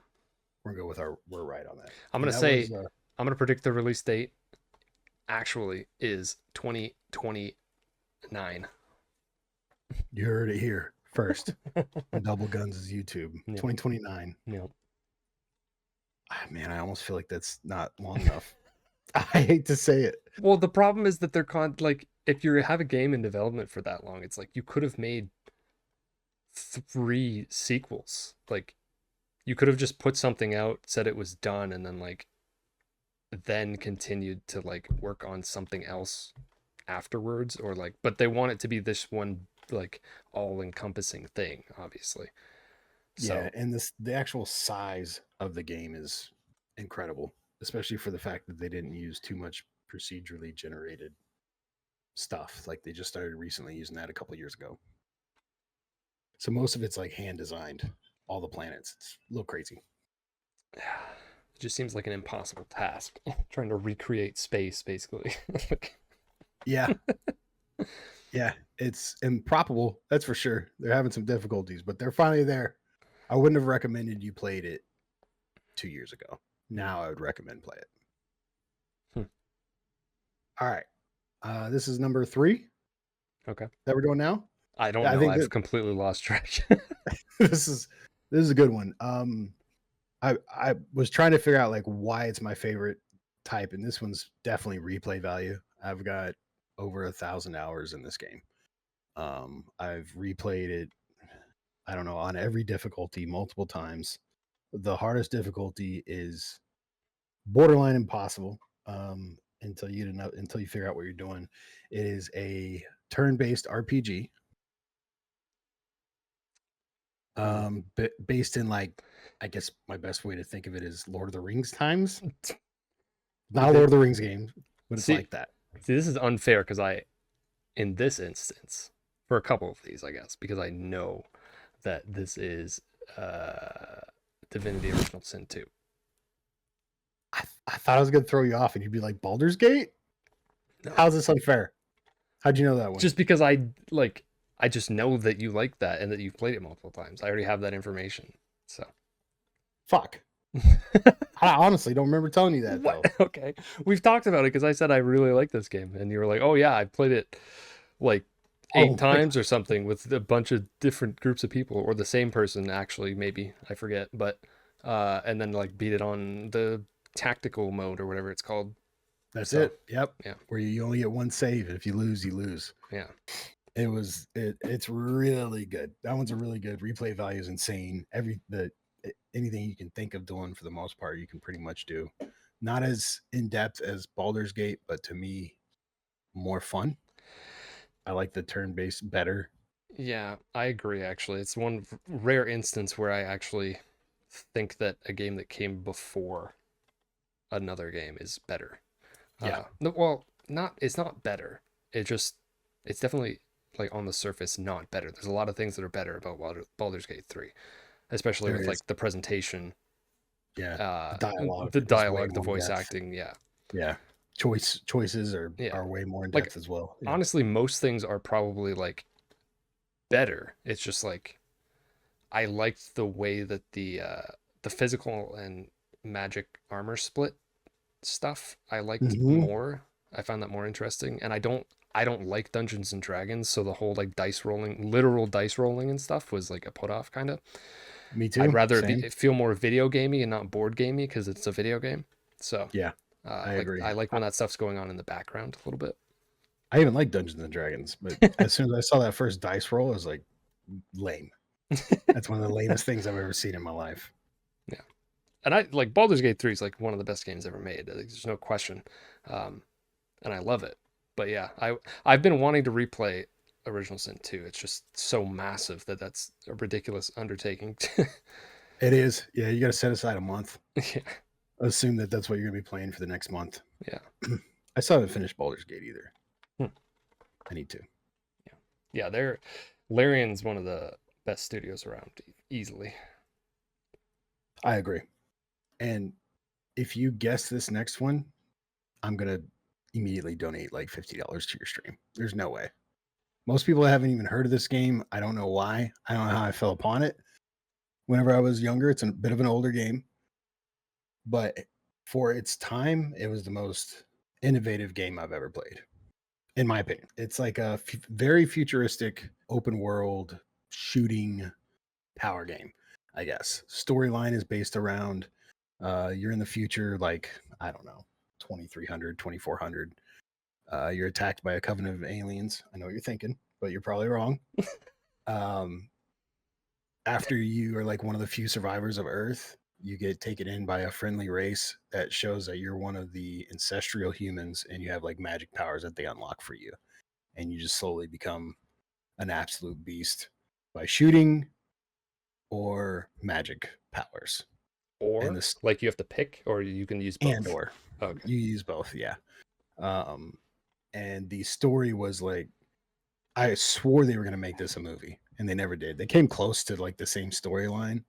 We're going to go with we're right on that. I'm going to say, I'm going to predict the release date actually is 2029. You heard it here first. Double Guns is YouTube. Yep. 2029. Yep. Man, I almost feel like that's not long enough. I hate to say it. Well, the problem is that they're like, if you have a game in development for that long, it's like you could have made 3 sequels. Like, you could have just put something out, said it was done, and then like, then continued to like work on something else afterwards, or like, but they want it to be this one like all-encompassing thing, obviously. So, yeah, and the actual size of the game is incredible, especially for the fact that they didn't use too much procedurally generated stuff. Like they just started recently using that a couple of years ago. So most of it's like hand designed, all the planets. It's a little crazy. It just seems like an impossible task trying to recreate space, basically. Yeah. Yeah, it's improbable. That's for sure. They're having some difficulties, but they're finally there. I wouldn't have recommended you played it 2 years ago. Now I would recommend play it. All right. This is number 3. Okay. That we're doing now? I don't know. I've completely lost track. This is a good one. I was trying to figure out like why it's my favorite type, and this one's definitely replay value. I've got over 1,000 hours in this game. I've replayed it, I don't know, on every difficulty multiple times. The hardest difficulty is borderline impossible until you figure out what you're doing. It is a turn-based RPG. Based in like, I guess my best way to think of it is Lord of the Rings times. Not a Lord of the Rings game, but it's like that. See, this is unfair because in this instance, for a couple of these, I guess, because I know that this is Divinity Original Sin 2. I thought I was going to throw you off and you'd be like, Baldur's Gate? No. How's this unfair? How'd you know that one? Just because I just know that you like that and that you've played it multiple times. I already have that information. So. Fuck. I honestly don't remember telling you that, though. Okay. We've talked about it because I said I really like this game. And you were like, oh, yeah, I played it like 8 times or something with a bunch of different groups of people, or the same person, actually, maybe. I forget. But, and then like beat it on the tactical mode or whatever it's called. That's it. Yep. Yeah. Where you only get one save. And if you lose, you lose. Yeah. It's really good. That one's a really good. Replay value is insane. Anything you can think of doing, for the most part, you can pretty much do. Not as in depth as Baldur's Gate, but to me, more fun. I like the turn-based better. Yeah, I agree, actually. It's one rare instance where I actually think that a game that came before another game is better. Yeah. It's not better. It's definitely, like, on the surface, not better. There's a lot of things that are better about Baldur's Gate 3. Especially with like the presentation, the dialogue, the voice acting, yeah. Choices are way more in depth as well. Yeah. Honestly, most things are probably like better. It's just like I liked the way that the physical and magic armor split stuff. I liked more. I found that more interesting, and I don't like Dungeons and Dragons, so the whole like literal dice rolling and stuff was like a put off kind of. Me too. I'd rather feel more video gamey and not board gamey because it's a video game. So yeah, I agree. I like when that stuff's going on in the background a little bit. I even like Dungeons and Dragons, but as soon as I saw that first dice roll, I was like, lame. That's one of the lamest things I've ever seen in my life. Yeah, and I like Baldur's Gate 3 is like one of the best games ever made. There's no question, and I love it. But yeah, I've been wanting to replay Original Sin 2. It's just so massive that's a ridiculous undertaking. It is. Yeah, you got to set aside a month. Yeah. Assume that that's what you're going to be playing for the next month. Yeah. I still haven't finished Baldur's Gate either. I need to. Yeah, Larian's one of the best studios around, easily. I agree. And if you guess this next one, I'm going to immediately donate like $50 to your stream. There's no way. Most people haven't even heard of this game. I don't know why. I don't know how I fell upon it. Whenever I was younger, it's a bit of an older game. But for its time, it was the most innovative game I've ever played, in my opinion. It's like a very futuristic open world shooting power game, I guess. Storyline is based around you're in the future, like, I don't know, 2300, 2400. You're attacked by a covenant of aliens. I know what you're thinking, but you're probably wrong. After you are like one of the few survivors of Earth, you get taken in by a friendly race that shows that you're one of the ancestral humans and you have like magic powers that they unlock for you. And you just slowly become an absolute beast by shooting or magic powers. Or like you have to pick, or you can use both. And or okay. You use both, yeah. And the story was like, I swore they were going to make this a movie, and they never did. They came close to like the same storyline,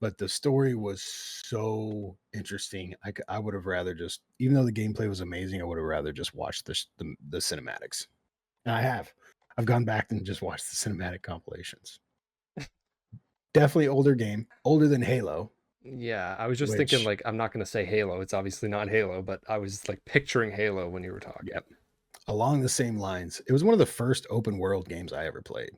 but the story was so interesting. I would have rather just, even though the gameplay was amazing, I would have rather just watched the cinematics. And I've gone back and just watched the cinematic compilations. Definitely older game, older than Halo. Yeah, I was just thinking like, I'm not going to say Halo. It's obviously not Halo, but I was like picturing Halo when you were talking. Yep. Along the same lines. It was one of the first open world games I ever played.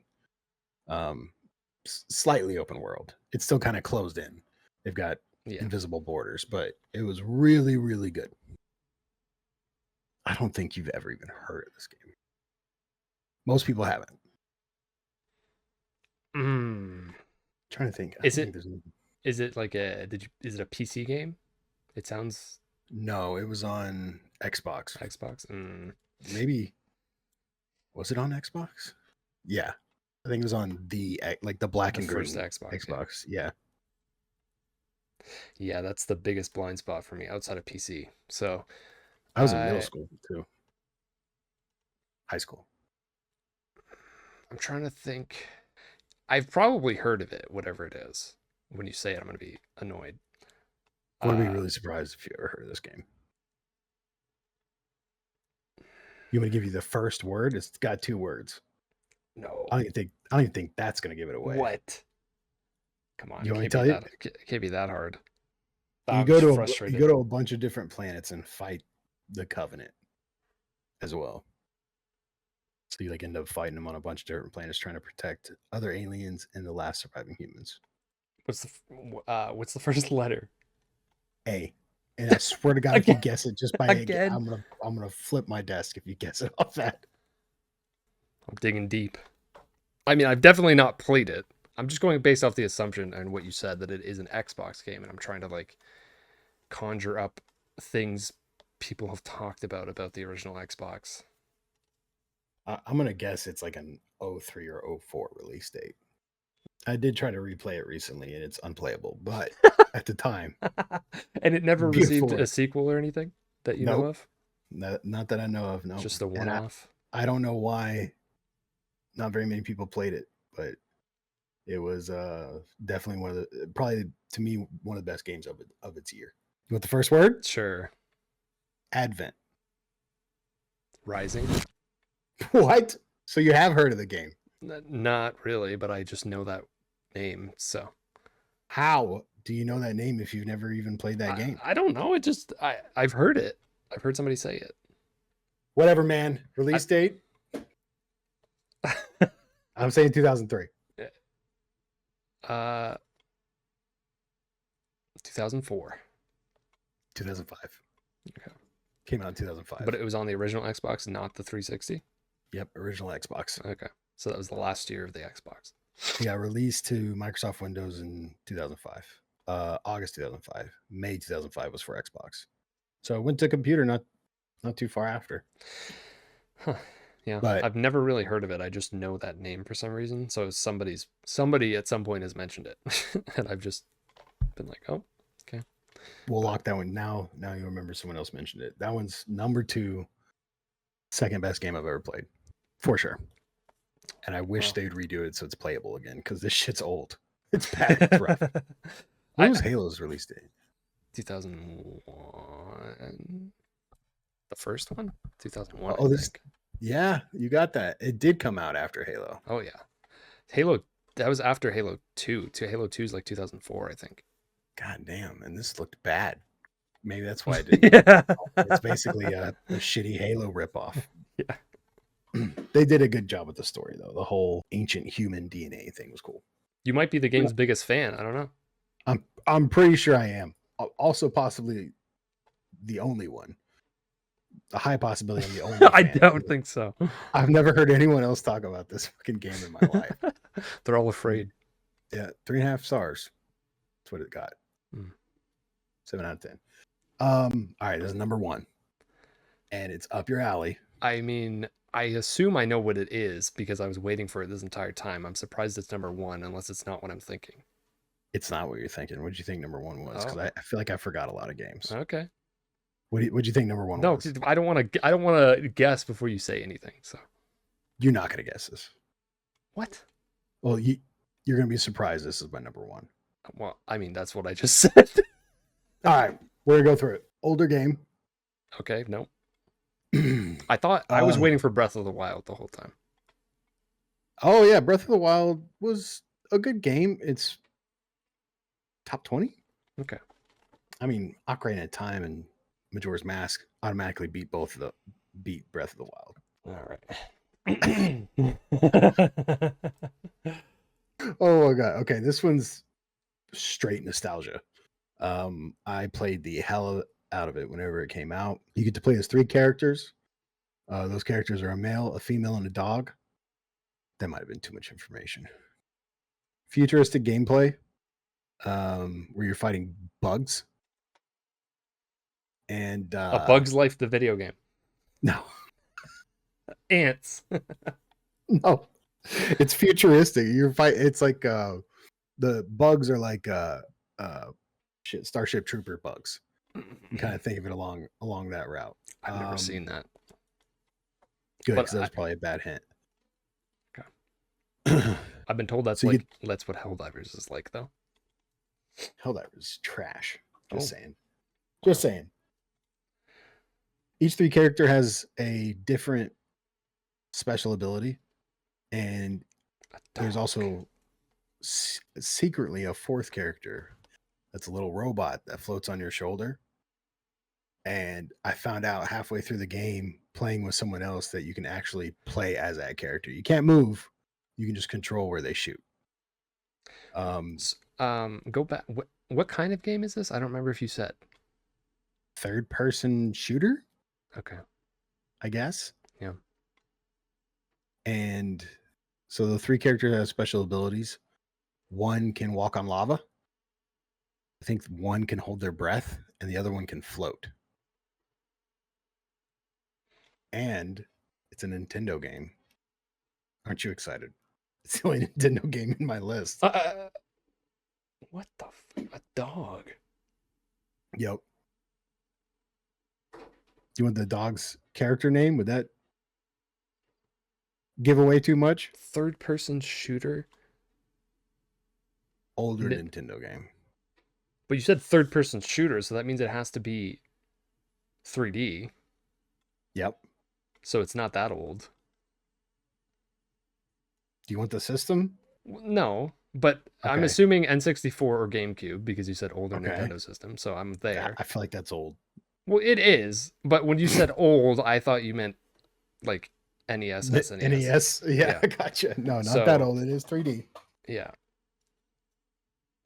Slightly open world. It's still kind of closed in. They've got invisible borders, but it was really, really good. I don't think you've ever even heard of this game. Most people haven't. Trying to think. Is it like is it a PC game? It sounds. No, it was on Xbox. Xbox. Maybe. Was it on Xbox? Yeah, I think it was on the black and green Xbox. Yeah. Yeah, that's the biggest blind spot for me outside of PC. So I was in middle school too. High school. I'm trying to think. I've probably heard of it, whatever it is. When you say it, I'm going to be annoyed. I would be really surprised if you ever heard of this game. You want me to give you the first word? It's got 2 words. No. I don't even think that's going to give it away. What? Come on. You want me to tell you? It can't be that hard. You go to a bunch of different planets and fight the Covenant as well. So you like end up fighting them on a bunch of different planets, trying to protect other aliens and the last surviving humans. What's the first letter? A. And I swear to God, if you guess it just by again, I'm gonna flip my desk if you guess it off that. I'm digging deep. I mean, I've definitely not played it. I'm just going based off the assumption and what you said that it is an Xbox game, and I'm trying to like conjure up things people have talked about the original Xbox. I'm gonna guess it's like an 03 or 04 release date. I did try to replay it recently, and it's unplayable. But at the time, and it never received a sequel or anything that you know of. Not that I know of. No, just a one-off. I don't know why. Not very many people played it, but it was definitely probably to me one of the best games of its year. You want the first word? Sure. Advent. Rising. What? So you have heard of the game? Not really, but I just know that name. So how do you know that name if you've never even played that game? I don't know. I've heard it. I've heard somebody say it. Whatever, man. Release date? I'm saying 2003. 2004. 2005. Okay. Came out in 2005. But it was on the original Xbox, not the 360? Yep, original Xbox. Okay. So that was the last year of the Xbox. It got released to Microsoft Windows in 2005. August 2005. May 2005 was for Xbox. So it went to computer not too far after. Huh. Yeah, But I've never really heard of it. I just know that name for some reason. So somebody at some point has mentioned it, and I've just been like, oh, okay. we'll lock that one now. Now you remember someone else mentioned it. That one's number 2, second best game I've ever played, for sure. And I wish they'd redo it so it's playable again because this shit's old. It's bad. It's rough. When was Halo's release date? 2001. The first one? 2001. Oh, yeah, you got that. It did come out after Halo. Oh yeah, Halo. That was after Halo 2. Halo 2 is like 2004, I think. God damn, and this looked bad. Maybe that's why I didn't. Yeah. It's basically a shitty Halo ripoff. Yeah. They did a good job with the story, though. The whole ancient human DNA thing was cool. You might be the game's biggest fan. I don't know. I'm pretty sure I am. Also, possibly the only one. A high possibility I'm the only I fan. don't think so. I've never heard anyone else talk about this fucking game in my life. They're all afraid. Yeah, 3.5 stars. That's what it got. 7 out of 10. All right, this is number 1. And it's up your alley. I mean, I assume I know what it is because I was waiting for it this entire time. I'm surprised it's number 1 unless it's not what I'm thinking. It's not what you're thinking. What did you think number 1 was? Because I feel like I forgot a lot of games. Okay. What do you think number 1 was? No, I don't want to guess before you say anything. So you're not gonna guess this. What? Well, you're gonna be surprised. This is my number 1. Well, I mean that's what I just said. All right, we're gonna go through it. Older game. Okay. No. I thought I was waiting for Breath of the Wild the whole time. Oh yeah, Breath of the Wild was a good game. It's top 20. Okay. I mean, Ocarina of Time and Majora's Mask automatically beat beat Breath of the Wild. All right. Oh my god. Okay, this one's straight nostalgia. I played the hell out of it whenever it came out. You get to play as 3 characters. Those characters are a male, a female, and a dog. That might have been too much information. Futuristic gameplay, where you're fighting bugs. And A Bug's Life, the video game. No. Ants. No. It's futuristic. It's like the bugs are like Starship Trooper bugs. You kind of think of it along that route. I've never seen that. Good, because that was probably a bad hint. Okay. I've been told that's what Helldivers is like, though. Helldivers is trash. Just saying. Each 3 character has a different special ability, and there's also secretly a 4th character that's a little robot that floats on your shoulder. And I found out halfway through the game playing with someone else that you can actually play as that character. You can't move. You can just control where they shoot. Go back. What kind of game is this? I don't remember if you said. 3rd-person shooter? Okay. I guess. Yeah. And so the 3 characters have special abilities. One can walk on lava. I think one can hold their breath, and the other one can float. And it's a Nintendo game. Aren't you excited? It's the only Nintendo game in my list. What the a dog? Yep. Do you want the dog's character name? Would that give away too much? 3rd-person shooter? Older Nintendo game. But you said 3rd-person shooter, so that means it has to be 3D. Yep. So it's not that old. Do you want the system? No, but okay. I'm assuming N64 or GameCube because you said older Nintendo system, so I'm there. Yeah, I feel like that's old. Well, it is, but when you said old, I thought you meant like NES, SNES. NES, yeah. Gotcha. No, not that old. It is 3D. Yeah.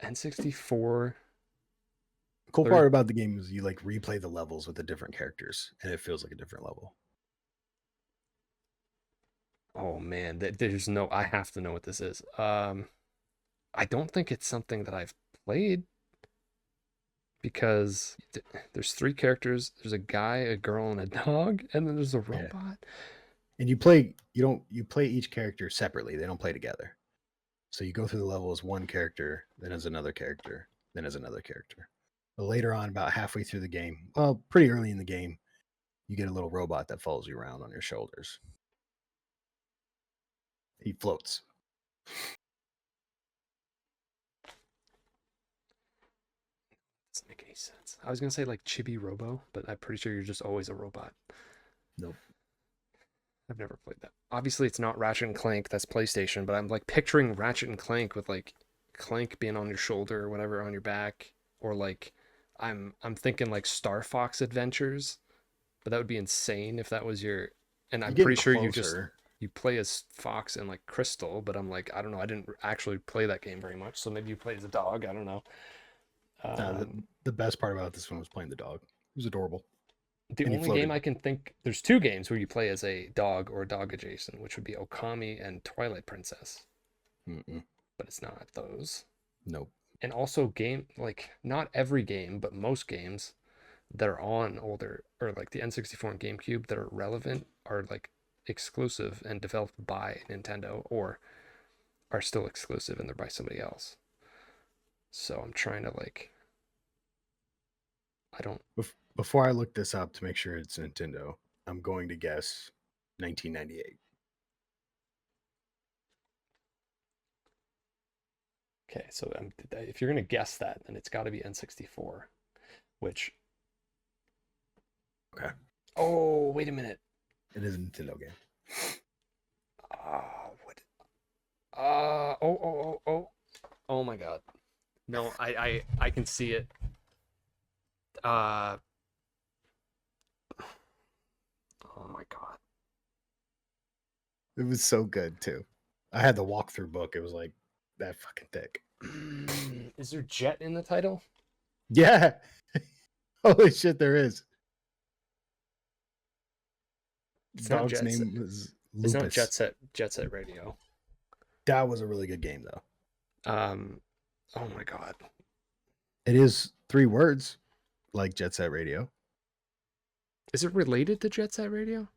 N64. Cool part about the game is you like replay the levels with the different characters, and it feels like a different level. Oh man, there's no. I have to know what this is. I don't think it's something that I've played because there's 3 characters. There's a guy, a girl, and a dog, and then there's a robot. Yeah. And you play each character separately. They don't play together. So you go through the level as one character, then as another character, then as another character. But later on, about halfway through the game, well, pretty early in the game, you get a little robot that follows you around on your shoulders. He floats. Doesn't make any sense. I was gonna say like Chibi Robo, but I'm pretty sure you're just always a robot. Nope. I've never played that. Obviously, it's not Ratchet and Clank. That's PlayStation. But I'm like picturing Ratchet and Clank with like Clank being on your shoulder or whatever on your back, or like I'm thinking like Star Fox Adventures. But that would be insane if that was your. And I'm pretty sure you play as Fox and like Crystal. But I'm like, I don't know. I didn't actually play that game very much, so maybe you play as a dog. I don't know. The best part about this one was playing the dog. It was adorable. The only game I can think, there's 2 games where you play as a dog or dog adjacent, which would be Okami and Twilight Princess. But it's not those. Nope. And also like not every game, but most games that are on older or like the N64 and GameCube that are relevant are like exclusive and developed by Nintendo or are still exclusive and they're by somebody else. So I'm trying to like, I don't. Before I look this up to make sure it's Nintendo, I'm going to guess 1998. Okay, so if you're going to guess that, then it's got to be N64, which... Okay. Oh, wait a minute. It is a Nintendo game. What? Oh my God. No, I can see it. Oh my God. It was so good too. I had the walkthrough book. It was like that fucking thick. Is there Jet in the title? Yeah. Holy shit, there is. It's Dog's name was Lupus. It's not Jet Set Radio. That was a really good game though. Oh my God. It is 3 words, like Jet Set Radio. Is it related to Jet Set Radio?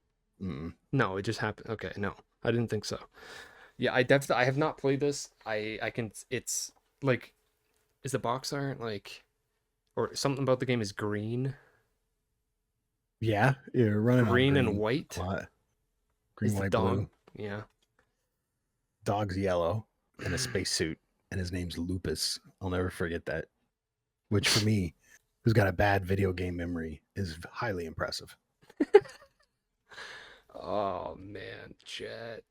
Mm-mm. No, it just happened. Okay, no, I didn't think so. Yeah, I have not played this. I can. It's like, is the box art like, or something about the game is green? Yeah, you're running green and white. Green, white, blue. Yeah. Dog's yellow in a spacesuit, and his name's Lupus. I'll never forget that. Which for me, who's got a bad video game memory, is highly impressive. Oh man, Jet.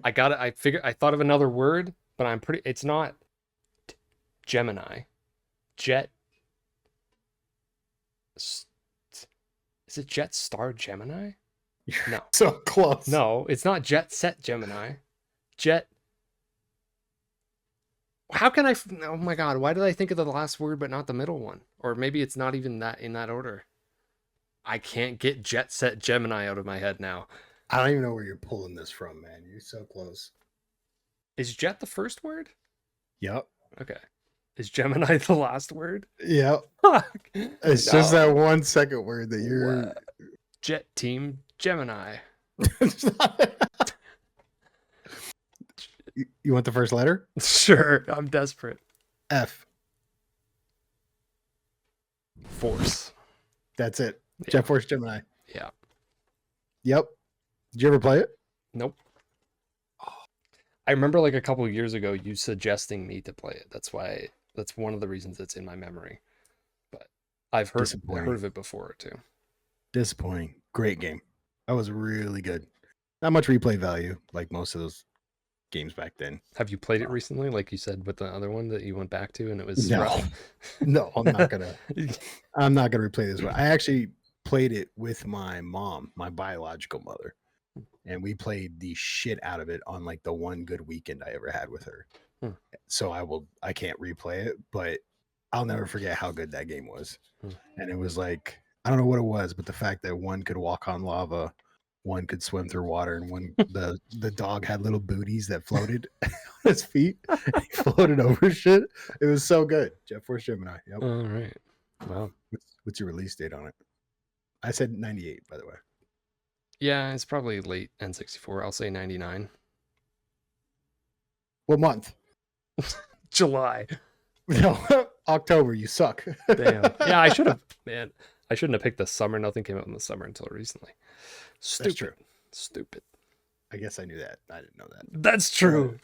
I thought of another word, but it's not Gemini. Jet. Is it Jet Star Gemini? No. So close. No, it's not Jet Set Gemini. Jet. How can I? Oh my God! Why did I think of the last word but not the middle one? Or maybe it's not even that in that order. I can't get Jet Set Gemini out of my head now. I don't even know where you're pulling this from, man. You're so close. Is Jet the first word? Yep. Okay. Is Gemini the last word? Yep. It's just that 1 second word that you're... Jet Team Gemini. You want the first letter? Sure. I'm desperate. F. Force. That's it. Yeah. Jet Force Gemini. Yeah. Yep. Did you ever play it? Nope. I remember like a couple of years ago you suggesting me to play it. That's one of the reasons it's in my memory. But I've heard of it before too. Disappointing. Great game. That was really good. Not much replay value like most of those games back then. Have you played it recently, like you said with the other one that you went back to and it was rough? No, I'm not gonna replay this one. I actually played it with my mom, my biological mother, and we played the shit out of it on like the one good weekend I ever had with her. So I can't replay it, but I'll never forget how good that game was. Hmm. And it was like, I don't know what it was, but the fact that one could walk on lava, one could swim through water, and the dog had little booties that floated on his feet. He floated over shit. It was so good. Jet Force Gemini. Yep. All right. Wow. What's your release date on it? I said 98, by the way. Yeah, it's probably late N64. I'll say 99. What month? July. No, October. You suck. Damn. Yeah, I should have. Man, I shouldn't have picked the summer. Nothing came out in the summer until recently. Stupid. That's true. Stupid. I guess I knew that. I didn't know that. That's true.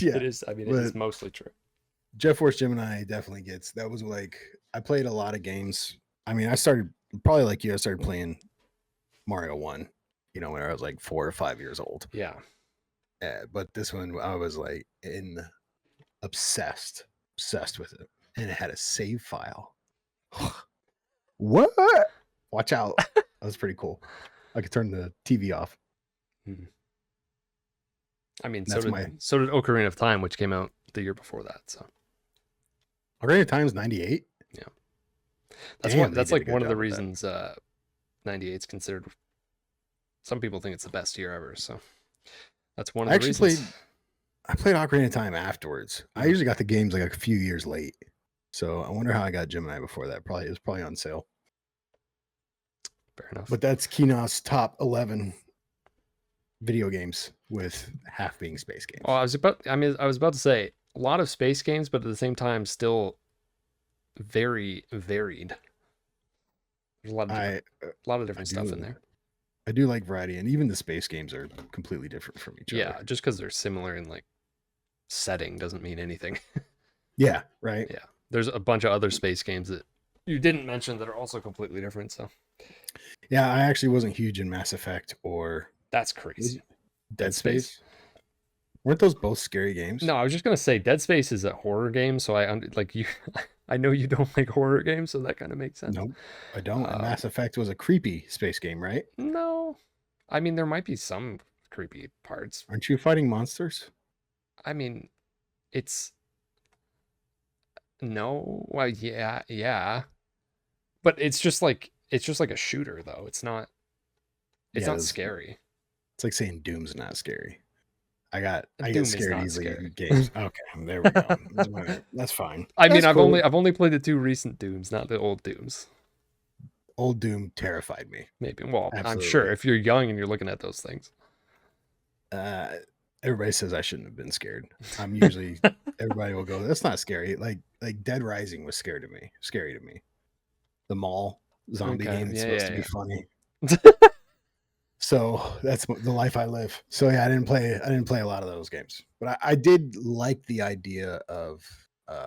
Yeah, It is. I mean, it is mostly true. Jet Force Gemini definitely gets. That was like I played a lot of games. I mean, I started probably like you. I started playing Mario 1. You know, when I was like 4 or 5 years old. Yeah. But this one, I was like obsessed with it, and it had a save file. What? Watch out! That was pretty cool. I could turn the TV off. I mean, so did Ocarina of Time, which came out the year before that. So Ocarina of Time's 98. Yeah, that's like one of the reasons 98 is considered. Some people think it's the best year ever. So that's one of the reasons. I played Ocarina of Time afterwards. I usually got the games like a few years late. So I wonder how I got Gemini before that. It was probably on sale. Fair enough. But that's Kinoth's top 11 video games with half being space games. Well, I was about to say a lot of space games, but at the same time, still very varied. There's a lot of different stuff in there. I do like variety, and even the space games are completely different from each other. Yeah, just because they're similar in like setting doesn't mean anything. Yeah, right. Yeah, there's a bunch of other space games that you didn't mention that are also completely different. So, yeah, I actually wasn't huge in Mass Effect or that's crazy. Dead Space. Weren't those both scary games? No, I was just gonna say Dead Space is a horror game, so I know you don't like horror games, so that kind of makes sense. No, I don't. And Mass Effect was a creepy space game, right? No, I mean there might be some creepy parts. Aren't you fighting monsters? I mean, it's no. Well, yeah, but it's just like a shooter though. It's not scary. It's like saying Doom's not scary. I get scared easily in games. Okay, there we go. That's fine. I mean, I've only played the 2 recent Dooms, not the old Dooms. Old Doom terrified me. Maybe. Well, absolutely. I'm sure if you're young and you're looking at those things. Everybody says I shouldn't have been scared. I'm usually everybody will go, that's not scary. Like Dead Rising was scary to me. The mall zombie game is supposed to be funny. So that's the life I live. So yeah, I didn't play a lot of those games, but I did like the idea of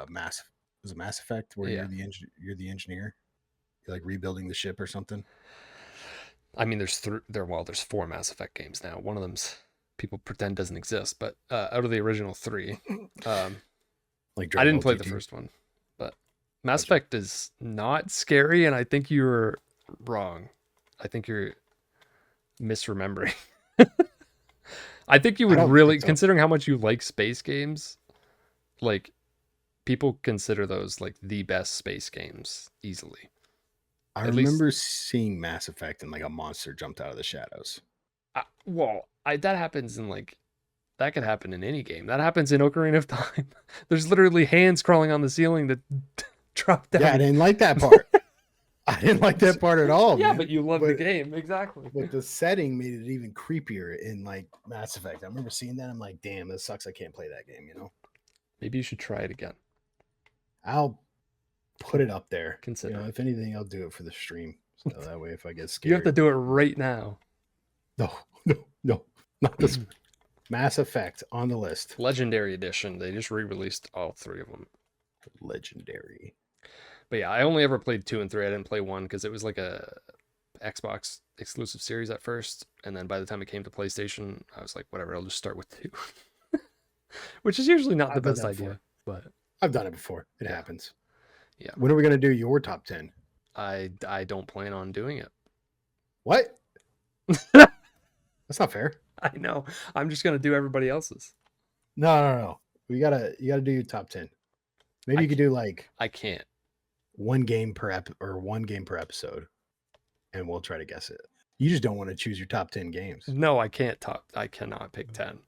Mass Effect, where you're the engineer, you're like rebuilding the ship or something. I mean, there's 4 Mass Effect games now. One of them's people pretend doesn't exist, but out of the original 3, like I didn't play the first one, but Mass Effect is not scary, and I think you're wrong. I think you're misremembering. I think you would really, considering how much you like space games, like people consider those like the best space games easily. I remember seeing Mass Effect and like a monster jumped out of the shadows. That happens in that could happen in any game. That happens in Ocarina of Time. There's literally hands crawling on the ceiling that drop down. Yeah, I didn't like that part. I didn't like that part at all. Yeah, man. but you love the game. Exactly. But the setting made it even creepier in like Mass Effect. I remember seeing that. I'm like, damn, this sucks. I can't play that game, Maybe you should try it again. I'll put it up there. Consider. If anything, I'll do it for the stream. So that way, if I get scared. You have to do it right now. No. Not this. Mass Effect on the list. Legendary Edition. They just re-released all 3 of them. Legendary. But yeah, I only ever played 2 and 3. I didn't play 1 because it was like a Xbox exclusive series at first, and then by the time it came to PlayStation, I was like, whatever, I'll just start with 2. Which is usually not the best idea, but I've done it before. It happens. Yeah. When are we gonna do your top 10? I don't plan on doing it. What? That's not fair. I know. I'm just gonna do everybody else's. No. You gotta do your top 10. Maybe you could do like I can't. one game per episode, and we'll try to guess it. You just don't want to choose your top 10 games. No, I cannot pick 10.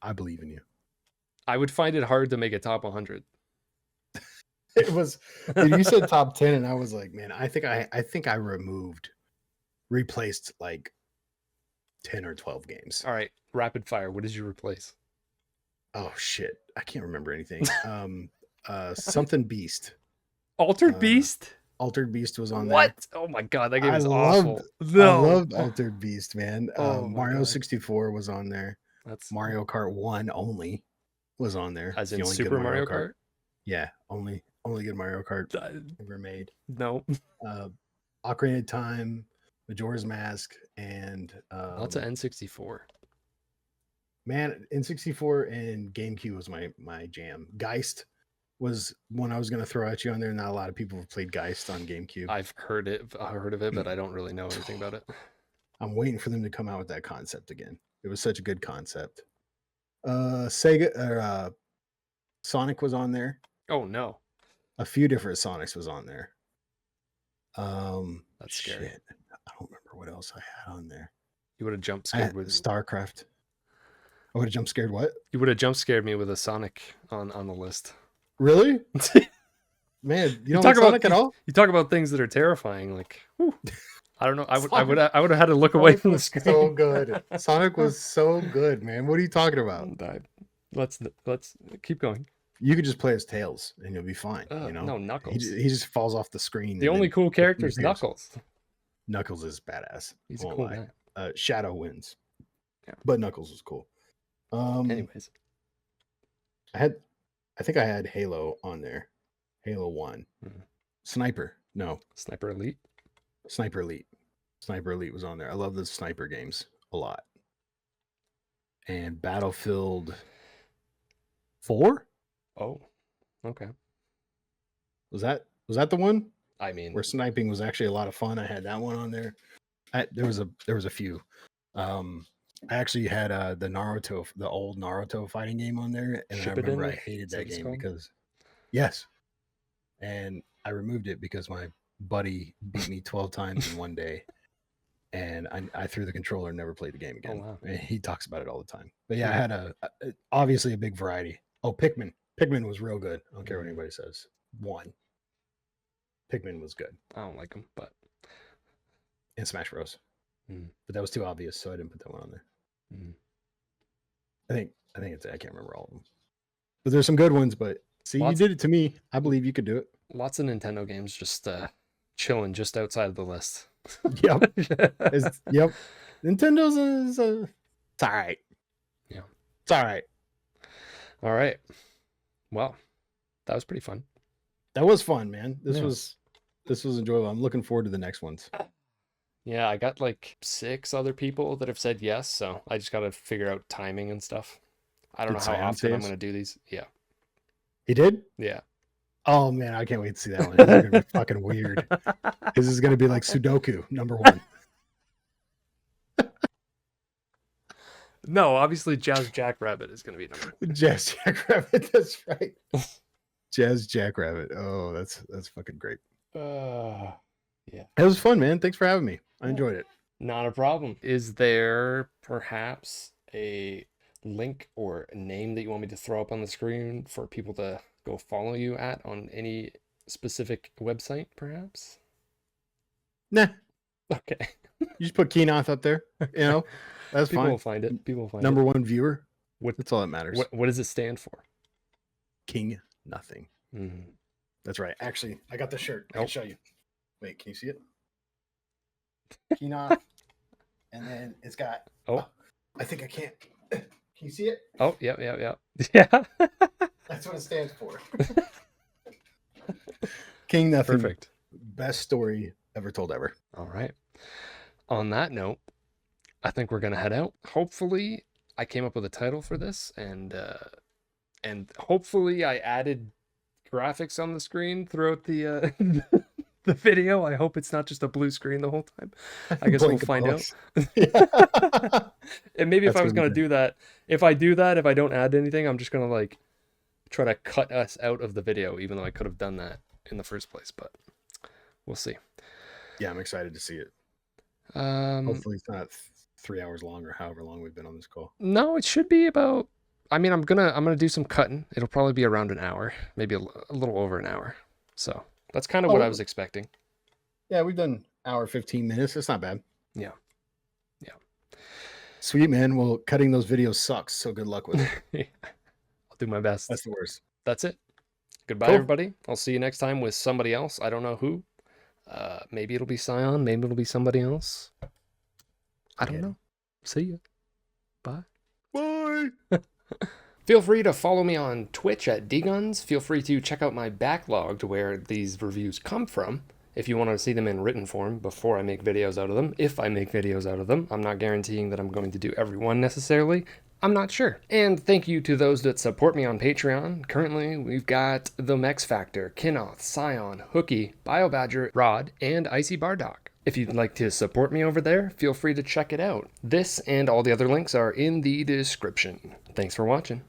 I believe in you. I would find it hard to make a top 100. It was, dude, you said top 10, and I was like, man, I think I replaced like 10 or 12 games. All right, rapid fire. What did you replace? Oh shit, I can't remember anything. Something Beast. Altered Beast? Altered Beast was on there. What? Oh my god, that game is awful. No. I loved Altered Beast, man. Oh Mario God. 64 was on there. That's Mario Kart 1 only was on there. as in the only Super good Mario Kart? Yeah, only good Mario Kart ever made. No. Ocarina of Time, Majora's Mask, and Lots of N64. man, N64 and GameCube was my jam. Geist was one I was going to throw at you on there. Not a lot of people have played Geist on GameCube. I've heard of it, but I don't really know anything about it. I'm waiting for them to come out with that concept again. It was such a good concept. Sega or Sonic was on there. Oh no. A few different Sonics was on there. That's scary. Shit. I don't remember what else I had on there. You would have jump scared with StarCraft. I would have jump scared what? You would have jump scared me with a Sonic on the list. Really? Man, you don't like Sonic at all? You talk about things that are terrifying, like whew. I don't know. I would have had to look away from the screen. So good. Sonic was so good, man. What are you talking about? Let's keep going. You could just play as Tails and you'll be fine. You know, no, Knuckles. He just falls off the screen. The only cool character is Knuckles. Knuckles is badass. He's a cool guy. Shadow wins. Yeah. But Knuckles was cool. Anyways, I think I had Halo on there. Halo 1. Mm-hmm. Sniper. No. Sniper Elite. Sniper Elite. Sniper Elite was on there. I love the sniper games a lot. And Battlefield 4? Oh, okay. Was that the one? I mean, where sniping was actually a lot of fun. I had that one on there. There was a few. I actually had the old Naruto fighting game on there, and I remember I hated that game because yes, and I removed it because my buddy beat me 12 times in one day, and I threw the controller and never played the game again. Oh, wow. And he talks about it all the time. But yeah, I had obviously a big variety. Oh, Pikmin was real good. I don't care what anybody says. Pikmin was good. I don't like them, but and Smash Bros. But that was too obvious, so I didn't put that one on there. I think I can't remember all of them, but there's some good ones. But see, you did it to me. I believe you could do it. Lots of Nintendo games just chilling just outside of the list. Yep. Yep. Nintendo's it's all right. Yeah, it's all right. All right. Well, that was pretty fun. That was fun, man. This was enjoyable. I'm looking forward to the next ones. Yeah, I got like 6 other people that have said yes, so I just got to figure out timing and stuff. I don't know how often I'm going to do these. Yeah. He did? Yeah. Oh, man, I can't wait to see that one. It's going to be fucking weird. This is going to be like Sudoku, number 1. No, obviously Jazz Jackrabbit is going to be number 1. Jazz Jackrabbit, that's right. Jazz Jackrabbit. Oh, that's fucking great. Yeah. It was fun, man. Thanks for having me. I enjoyed it. Not a problem. Is there perhaps a link or a name that you want me to throw up on the screen for people to go follow you at on any specific website, perhaps? Nah. Okay. You just put Kinoth up there. You know, that's People fine. will find it. People will find Number it. 1 viewer. That's all that matters. What does it stand for? King Nothing. Mm-hmm. That's right. Actually, I got the shirt. I can show you. Wait, can you see it? Kinoth. And then it's got. I think I can't. Can you see it? Oh, yeah. Yeah. That's what it stands for. King Nothing. Perfect. Best story ever told ever. All right. On that note, I think we're gonna head out. Hopefully, I came up with a title for this, and hopefully, I added graphics on the screen throughout the the video. I hope it's not just a blue screen the whole time. I guess we'll find out. And maybe if I was gonna do that, if I don't add anything, I'm just gonna like try to cut us out of the video, even though I could have done that. in the first place, but we'll see. Yeah, I'm excited to see it. Hopefully it's not 3 hours long or however long we've been on this call. No, it should be about, I mean, I'm gonna do some cutting. It'll probably be around an hour, maybe a little over an hour. So that's kind of what I was expecting. Yeah, we've done hour 15 minutes. It's not bad. Yeah. Sweet, man. Well, cutting those videos sucks, so good luck with it. I'll do my best. That's the worst. That's it. Goodbye, everybody. I'll see you next time with somebody else. I don't know who. Maybe it'll be Scion. Maybe it'll be somebody else. I don't know. See ya. Bye. Bye. Feel free to follow me on Twitch at dguns. Feel free to check out my backlog to where these reviews come from. If you want to see them in written form before I make videos out of them, if I make videos out of them, I'm not guaranteeing that I'm going to do every one necessarily. I'm not sure. And thank you to those that support me on Patreon. Currently, we've got The Mex Factor, Kinoth, Scion, Hookie, BioBadger, Rod, and Icy Bardock. If you'd like to support me over there, feel free to check it out. This and all the other links are in the description. Thanks for watching.